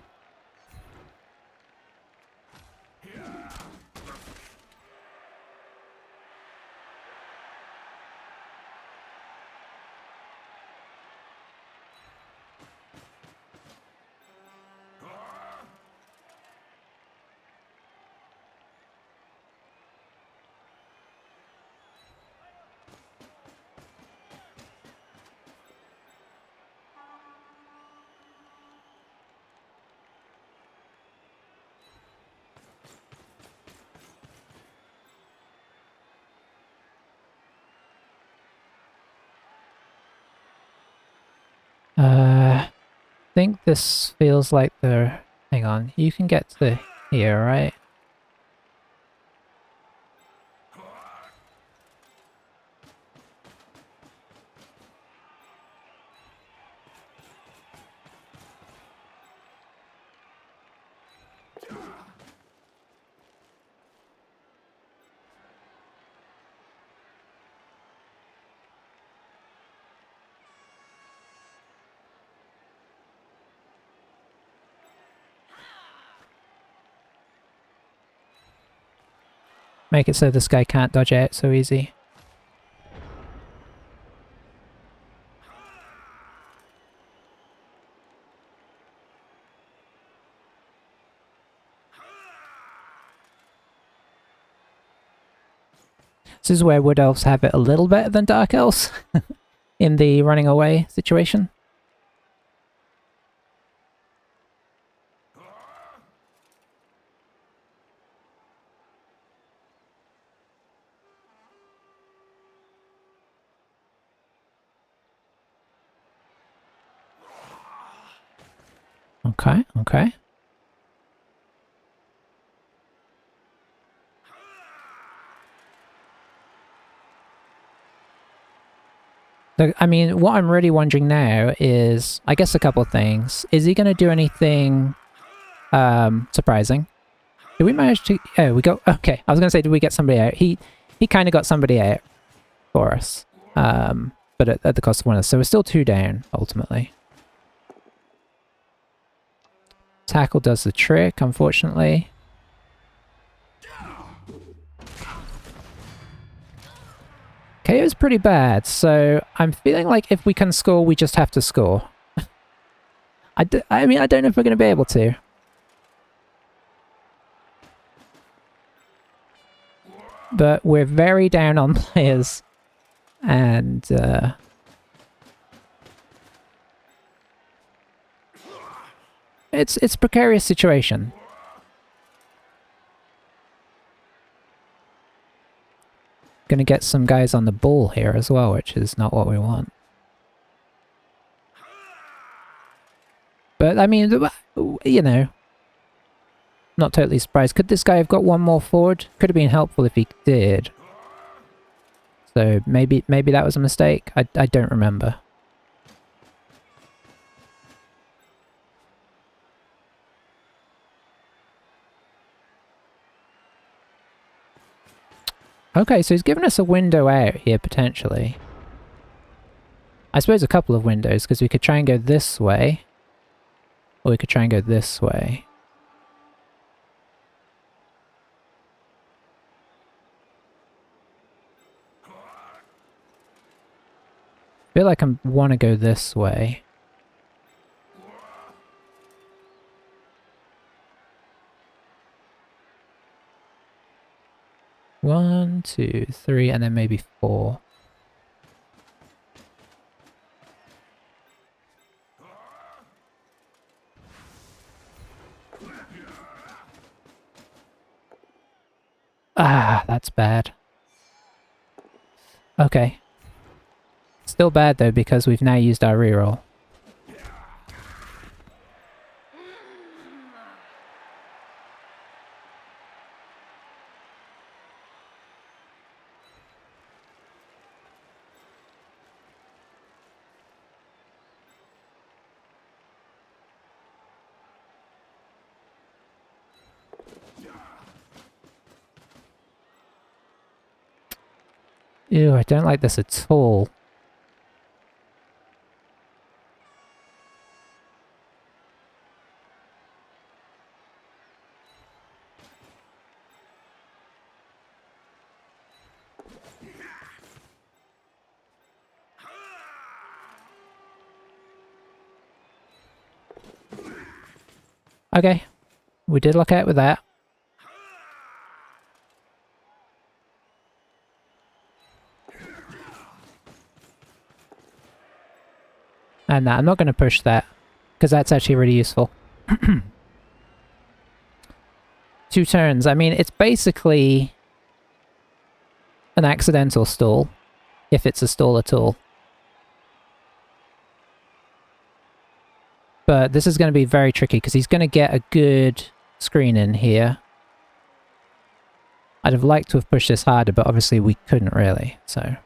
I think this feels like the... Hang on, you can get to here, right? Make it so this guy can't dodge out so easy. This is where Wood Elves have it a little better than Dark Elves in the running away situation. Okay, okay. I mean, what I'm really wondering now is, I guess a couple of things. Is he going to do anything surprising? Did we manage to... Oh, we got... Okay, I was going to say, did we get somebody out? He kind of got somebody out for us. But at the cost of one of us. So we're still 2 down, ultimately. Tackle does the trick, unfortunately. Okay, it was pretty bad, so I'm feeling like if we can score, we just have to score. I mean, I don't know if we're going to be able to. But we're very down on players. And, it's a precarious situation. Gonna get some guys on the ball here as well, which is not what we want. But, I mean, you know, not totally surprised. Could this guy have got one more forward? Could have been helpful if he did. So maybe that was a mistake. I don't remember. Okay, so he's given us a window out here, potentially. I suppose a couple of windows, because we could try and go this way. Or we could try and go this way. I feel like I want to go this way. 1, 2, 3, and then maybe 4. Ah, that's bad. Okay. Still bad though, because we've now used our reroll. Ew, I don't like this at all. Okay, we did look out with that. And I'm not going to push that, because that's actually really useful. 2 turns. I mean, it's basically an accidental stall, if it's a stall at all. But this is going to be very tricky, because he's going to get a good screen in here. I'd have liked to have pushed this harder, but obviously we couldn't really, so...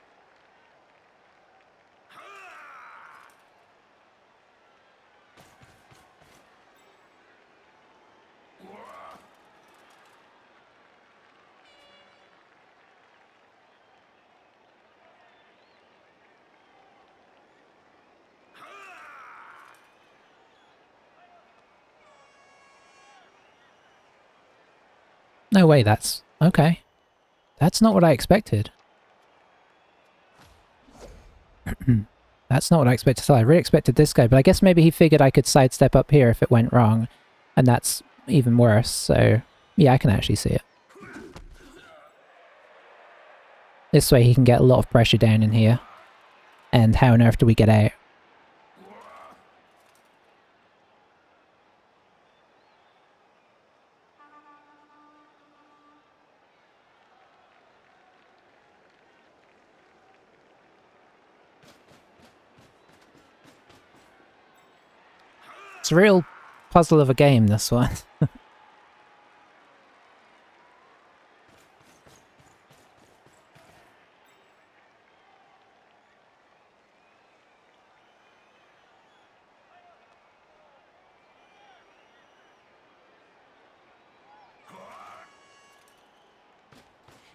No way, that's... okay. That's not what I expected. That's not what I expected. So I really expected this guy, but I guess maybe he figured I could sidestep up here if it went wrong. And that's even worse, so... yeah, I can actually see it. This way he can get a lot of pressure down in here. And how on earth do we get out? It's a real puzzle of a game, this one.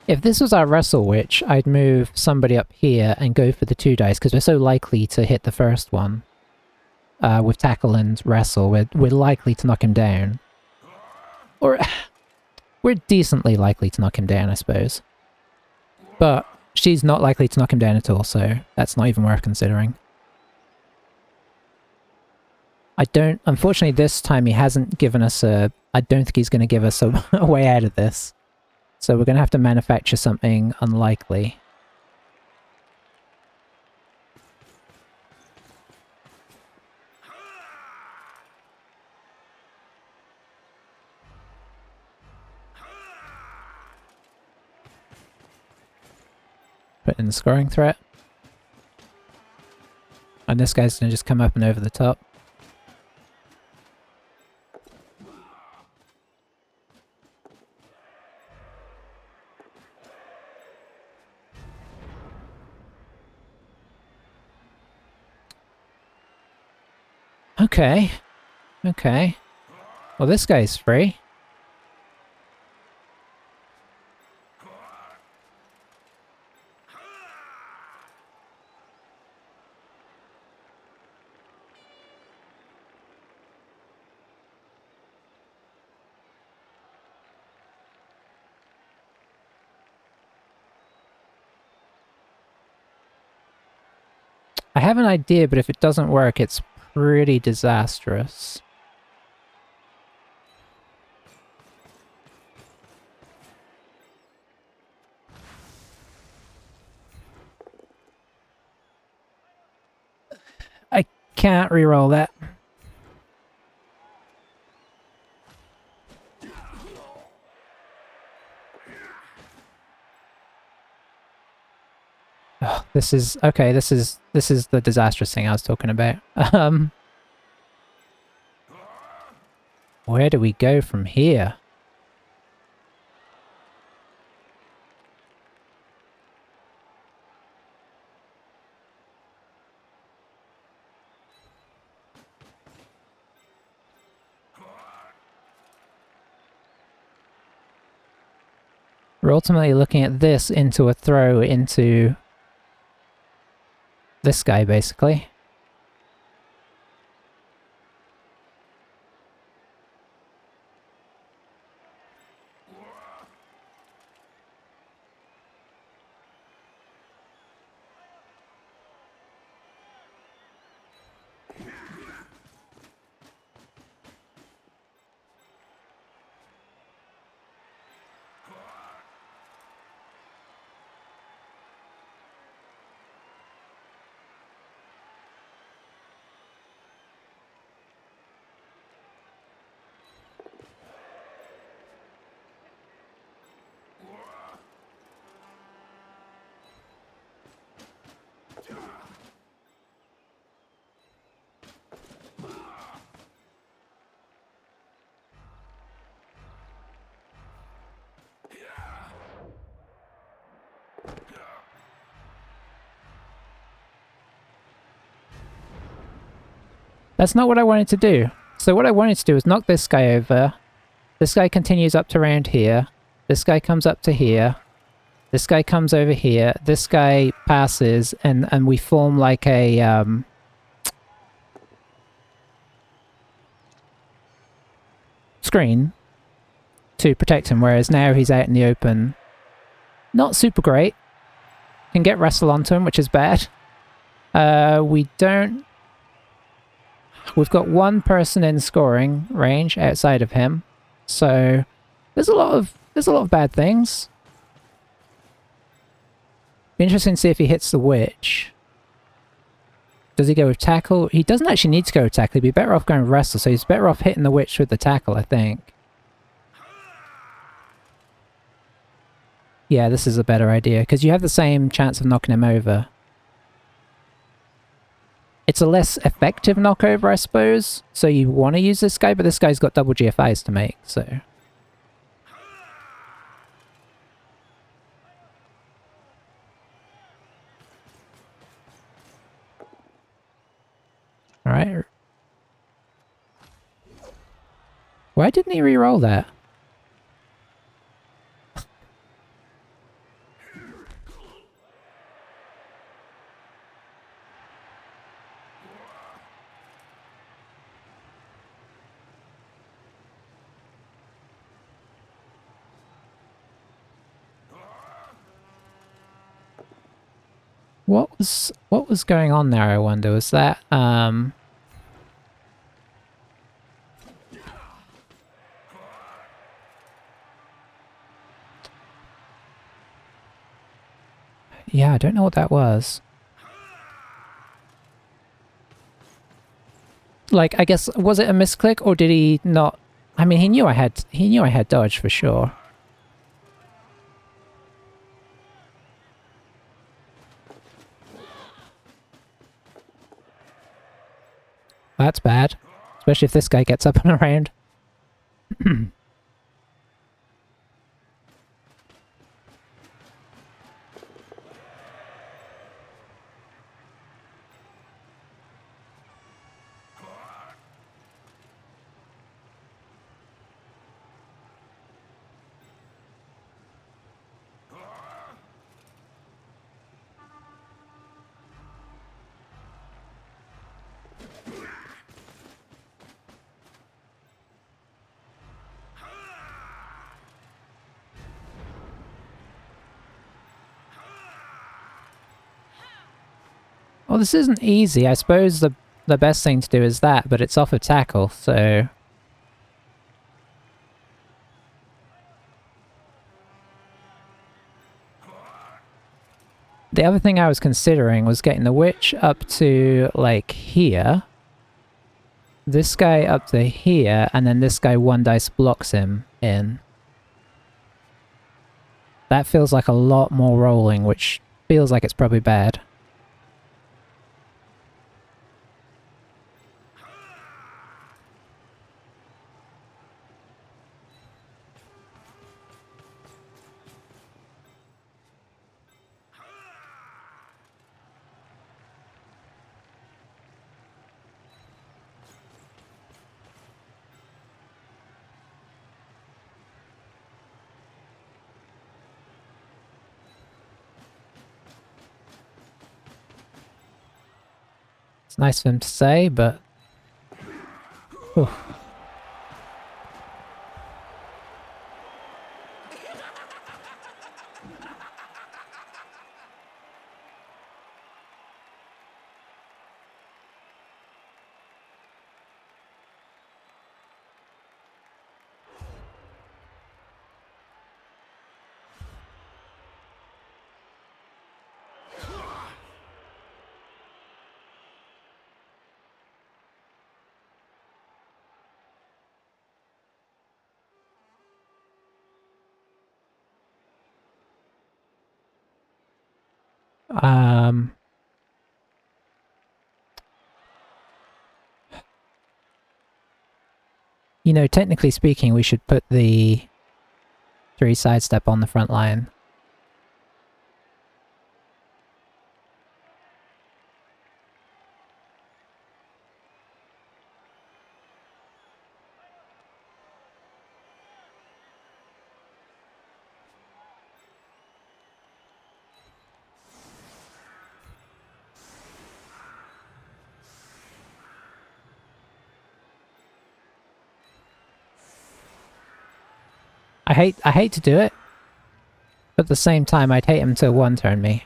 If this was our Wrestle Witch, I'd move somebody up here and go for the 2 dice, because we're so likely to hit the first one. With Tackle and Wrestle, we're likely to knock him down. Or... we're decently likely to knock him down, I suppose. But she's not likely to knock him down at all, so that's not even worth considering. I don't... unfortunately, this time he hasn't given us a... I don't think he's going to give us a way out of this. So we're going to have to manufacture something unlikely. Put in the scoring threat. And this guy's going to just come up and over the top. Okay. Okay. Well, this guy's free. I have an idea, but if it doesn't work, it's pretty disastrous. can't re-roll that. Oh, this is okay. This is the disastrous thing I was talking about. Where do we go from here? We're ultimately looking at this into a throw into this guy, basically. That's not what I wanted to do. So what I wanted to do is knock this guy over. This guy continues up to around here. This guy comes up to here. This guy comes over here. This guy passes, and we form like a screen to protect him, whereas now he's out in the open. Not super great. Can get wrestle onto him, which is bad. We don't... We've got one person in scoring range outside of him, so there's a lot of bad things. Be interesting to see if he hits the witch. Does he go with tackle? He doesn't actually need to go with tackle. He'd be better off going with wrestle, so he's better off hitting the witch with the tackle, I think. Yeah, this is a better idea, because you have the same chance of knocking him over. It's a less effective knockover, I suppose, so you want to use this guy, but this guy's got double GFIs to make, so... Alright. Why didn't he re-roll that? What was going on there, I wonder? Was that yeah, I don't know what that was. Like, I guess, was it a misclick, or did he not? I mean, he knew I had dodge for sure. That's bad. Especially if this guy gets up and around. Well, this isn't easy. I suppose the best thing to do is that, but it's off of tackle, so... The other thing I was considering was getting the witch up to, like, here. this guy up to here, and then this guy one dice blocks him in. That feels like a lot more rolling, which feels like it's probably bad. It's nice of him to say, but... Whew. You know, technically speaking, we should put the 3 sidestep on the front line. I hate to do it, but at the same time, I'd hate him to one-turn me.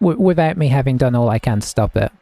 Without me having done all I can to stop it.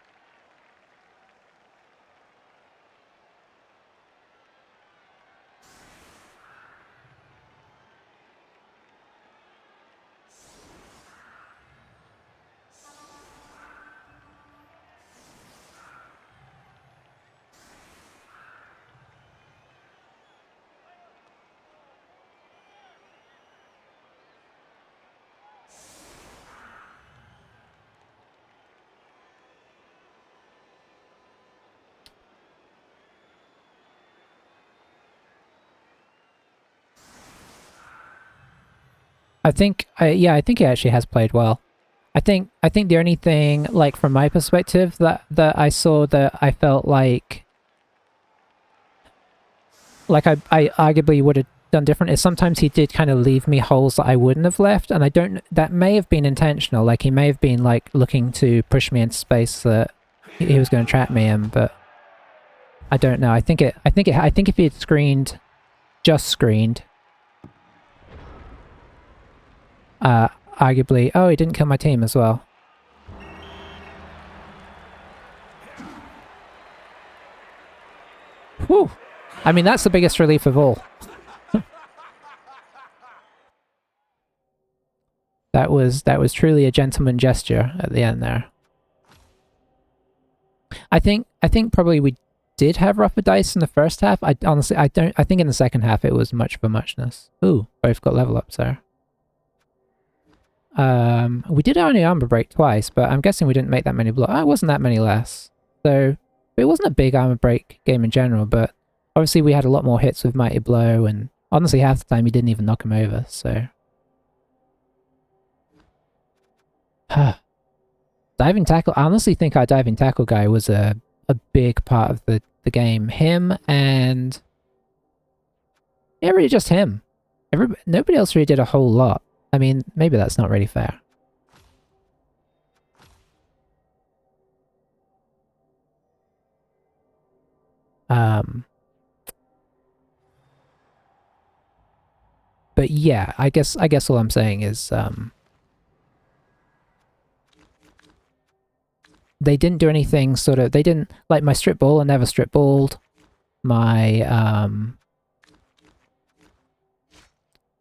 I think he actually has played well. I think the only thing, like from my perspective, that I saw that I felt like I arguably would have done different is sometimes he did kind of leave me holes that I wouldn't have left, and I don't. That may have been intentional. Like he may have been like looking to push me into space that he was going to trap me in, but I don't know. I think if he had screened, just screened. Arguably... Oh, he didn't kill my team as well. Whew! I mean, that's the biggest relief of all. That was truly a gentleman gesture at the end there. I think probably we did have rougher dice in the first half. I think in the second half it was much of a muchness. Ooh, both got level ups there. We did only armor break twice, but I'm guessing we didn't make that many blows. Oh, it wasn't that many less. So, it wasn't a big armor break game in general, but obviously we had a lot more hits with Mighty Blow, and honestly half the time he didn't even knock him over, so... Diving tackle, I honestly think our diving tackle guy was a big part of the game. Him and... Yeah, really just him. Nobody else really did a whole lot. I mean, maybe that's not really fair. But yeah, I guess all I'm saying is, they didn't do anything sort of, they didn't, like my strip baller never strip balled. My,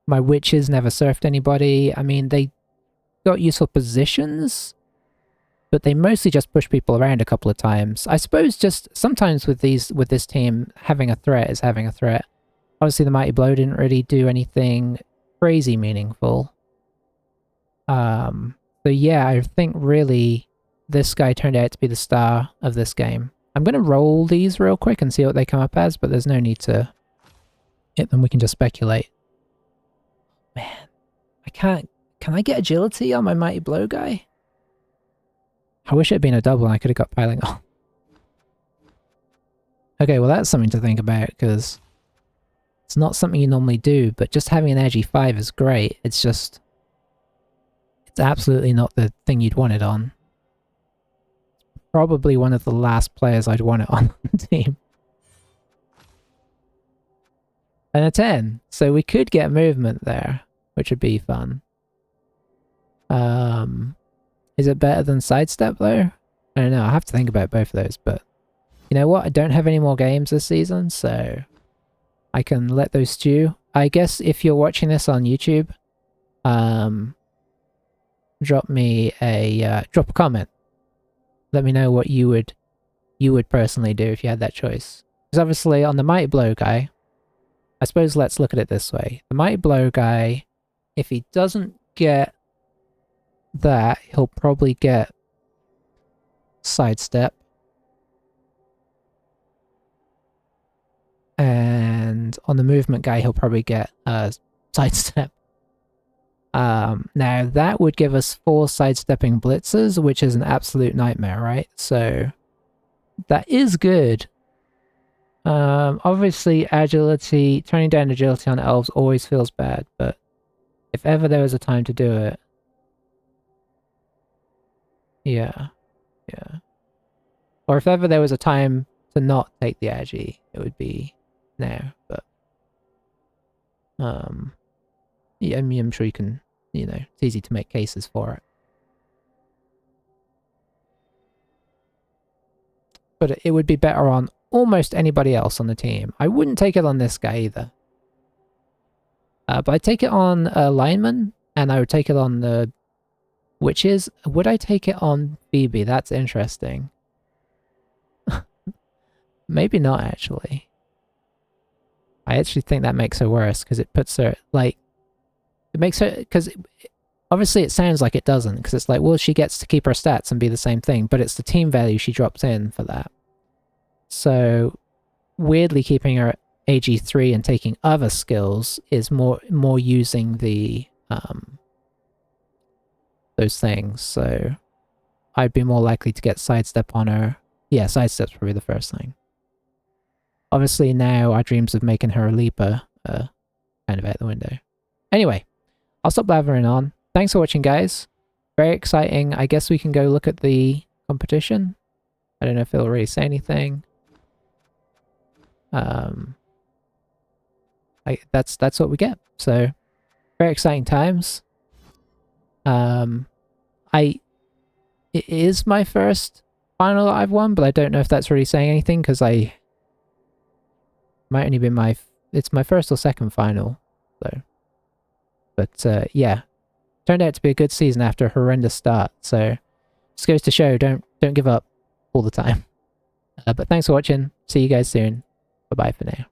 My witches never surfed anybody. I mean, they got useful positions, but they mostly just push people around a couple of times. I suppose just sometimes with this team, having a threat is having a threat. Obviously, the Mighty Blow didn't really do anything crazy meaningful. So yeah, I think really this guy turned out to be the star of this game. I'm going to roll these real quick and see what they come up as, but there's no need to hit them. We can just speculate. Man, I can't... Can I get agility on my Mighty Blow guy? I wish it had been a double and I could have got piling on. Okay, well that's something to think about, because it's not something you normally do, but just having an edgy 5 is great. It's just... It's absolutely not the thing you'd want it on. Probably one of the last players I'd want it on the team. And a 10. So we could get movement there, which would be fun. Is it better than sidestep though? I don't know, I have to think about both of those, but you know what? I don't have any more games this season, so I can let those stew. I guess if you're watching this on YouTube, drop me a drop a comment. Let me know what you would personally do if you had that choice. Because obviously on the Mighty Blow guy, I suppose let's look at it this way. The Mighty Blow guy, if he doesn't get that, he'll probably get sidestep. And on the movement guy, he'll probably get sidestep. Now that would give us 4 sidestepping blitzers, which is an absolute nightmare, right? So that is good. Obviously agility, turning down agility on elves always feels bad, but if ever there was a time to do it, yeah. Or if ever there was a time to not take the agi, it would be now, but yeah, I mean, I'm sure you can, you know, it's easy to make cases for it. But it would be better on almost anybody else on the team. I wouldn't take it on this guy either. But I'd take it on lineman, and I would take it on the witches. Would I take it on Phoebe? That's interesting. Maybe not, actually. I actually think that makes her worse, because it puts her, like... It makes her... Because obviously it sounds like it doesn't, because it's like, well, she gets to keep her stats and be the same thing, but it's the team value she drops in for that. So, weirdly keeping her at AG3 and taking other skills is more using the... those things, so... I'd be more likely to get sidestep on her. Yeah, sidestep's probably the first thing. Obviously now our dreams of making her a leaper are kind of out the window. Anyway, I'll stop blathering on. Thanks for watching, guys. Very exciting. I guess we can go look at the competition. I don't know if it'll really say anything. That's what we get. So, very exciting times. It is my first final that I've won, but I don't know if that's really saying anything, because might only be it's my first or second final, so. But yeah, turned out to be a good season after a horrendous start. So just goes to show, don't give up all the time. But thanks for watching. See you guys soon. Bye bye for now.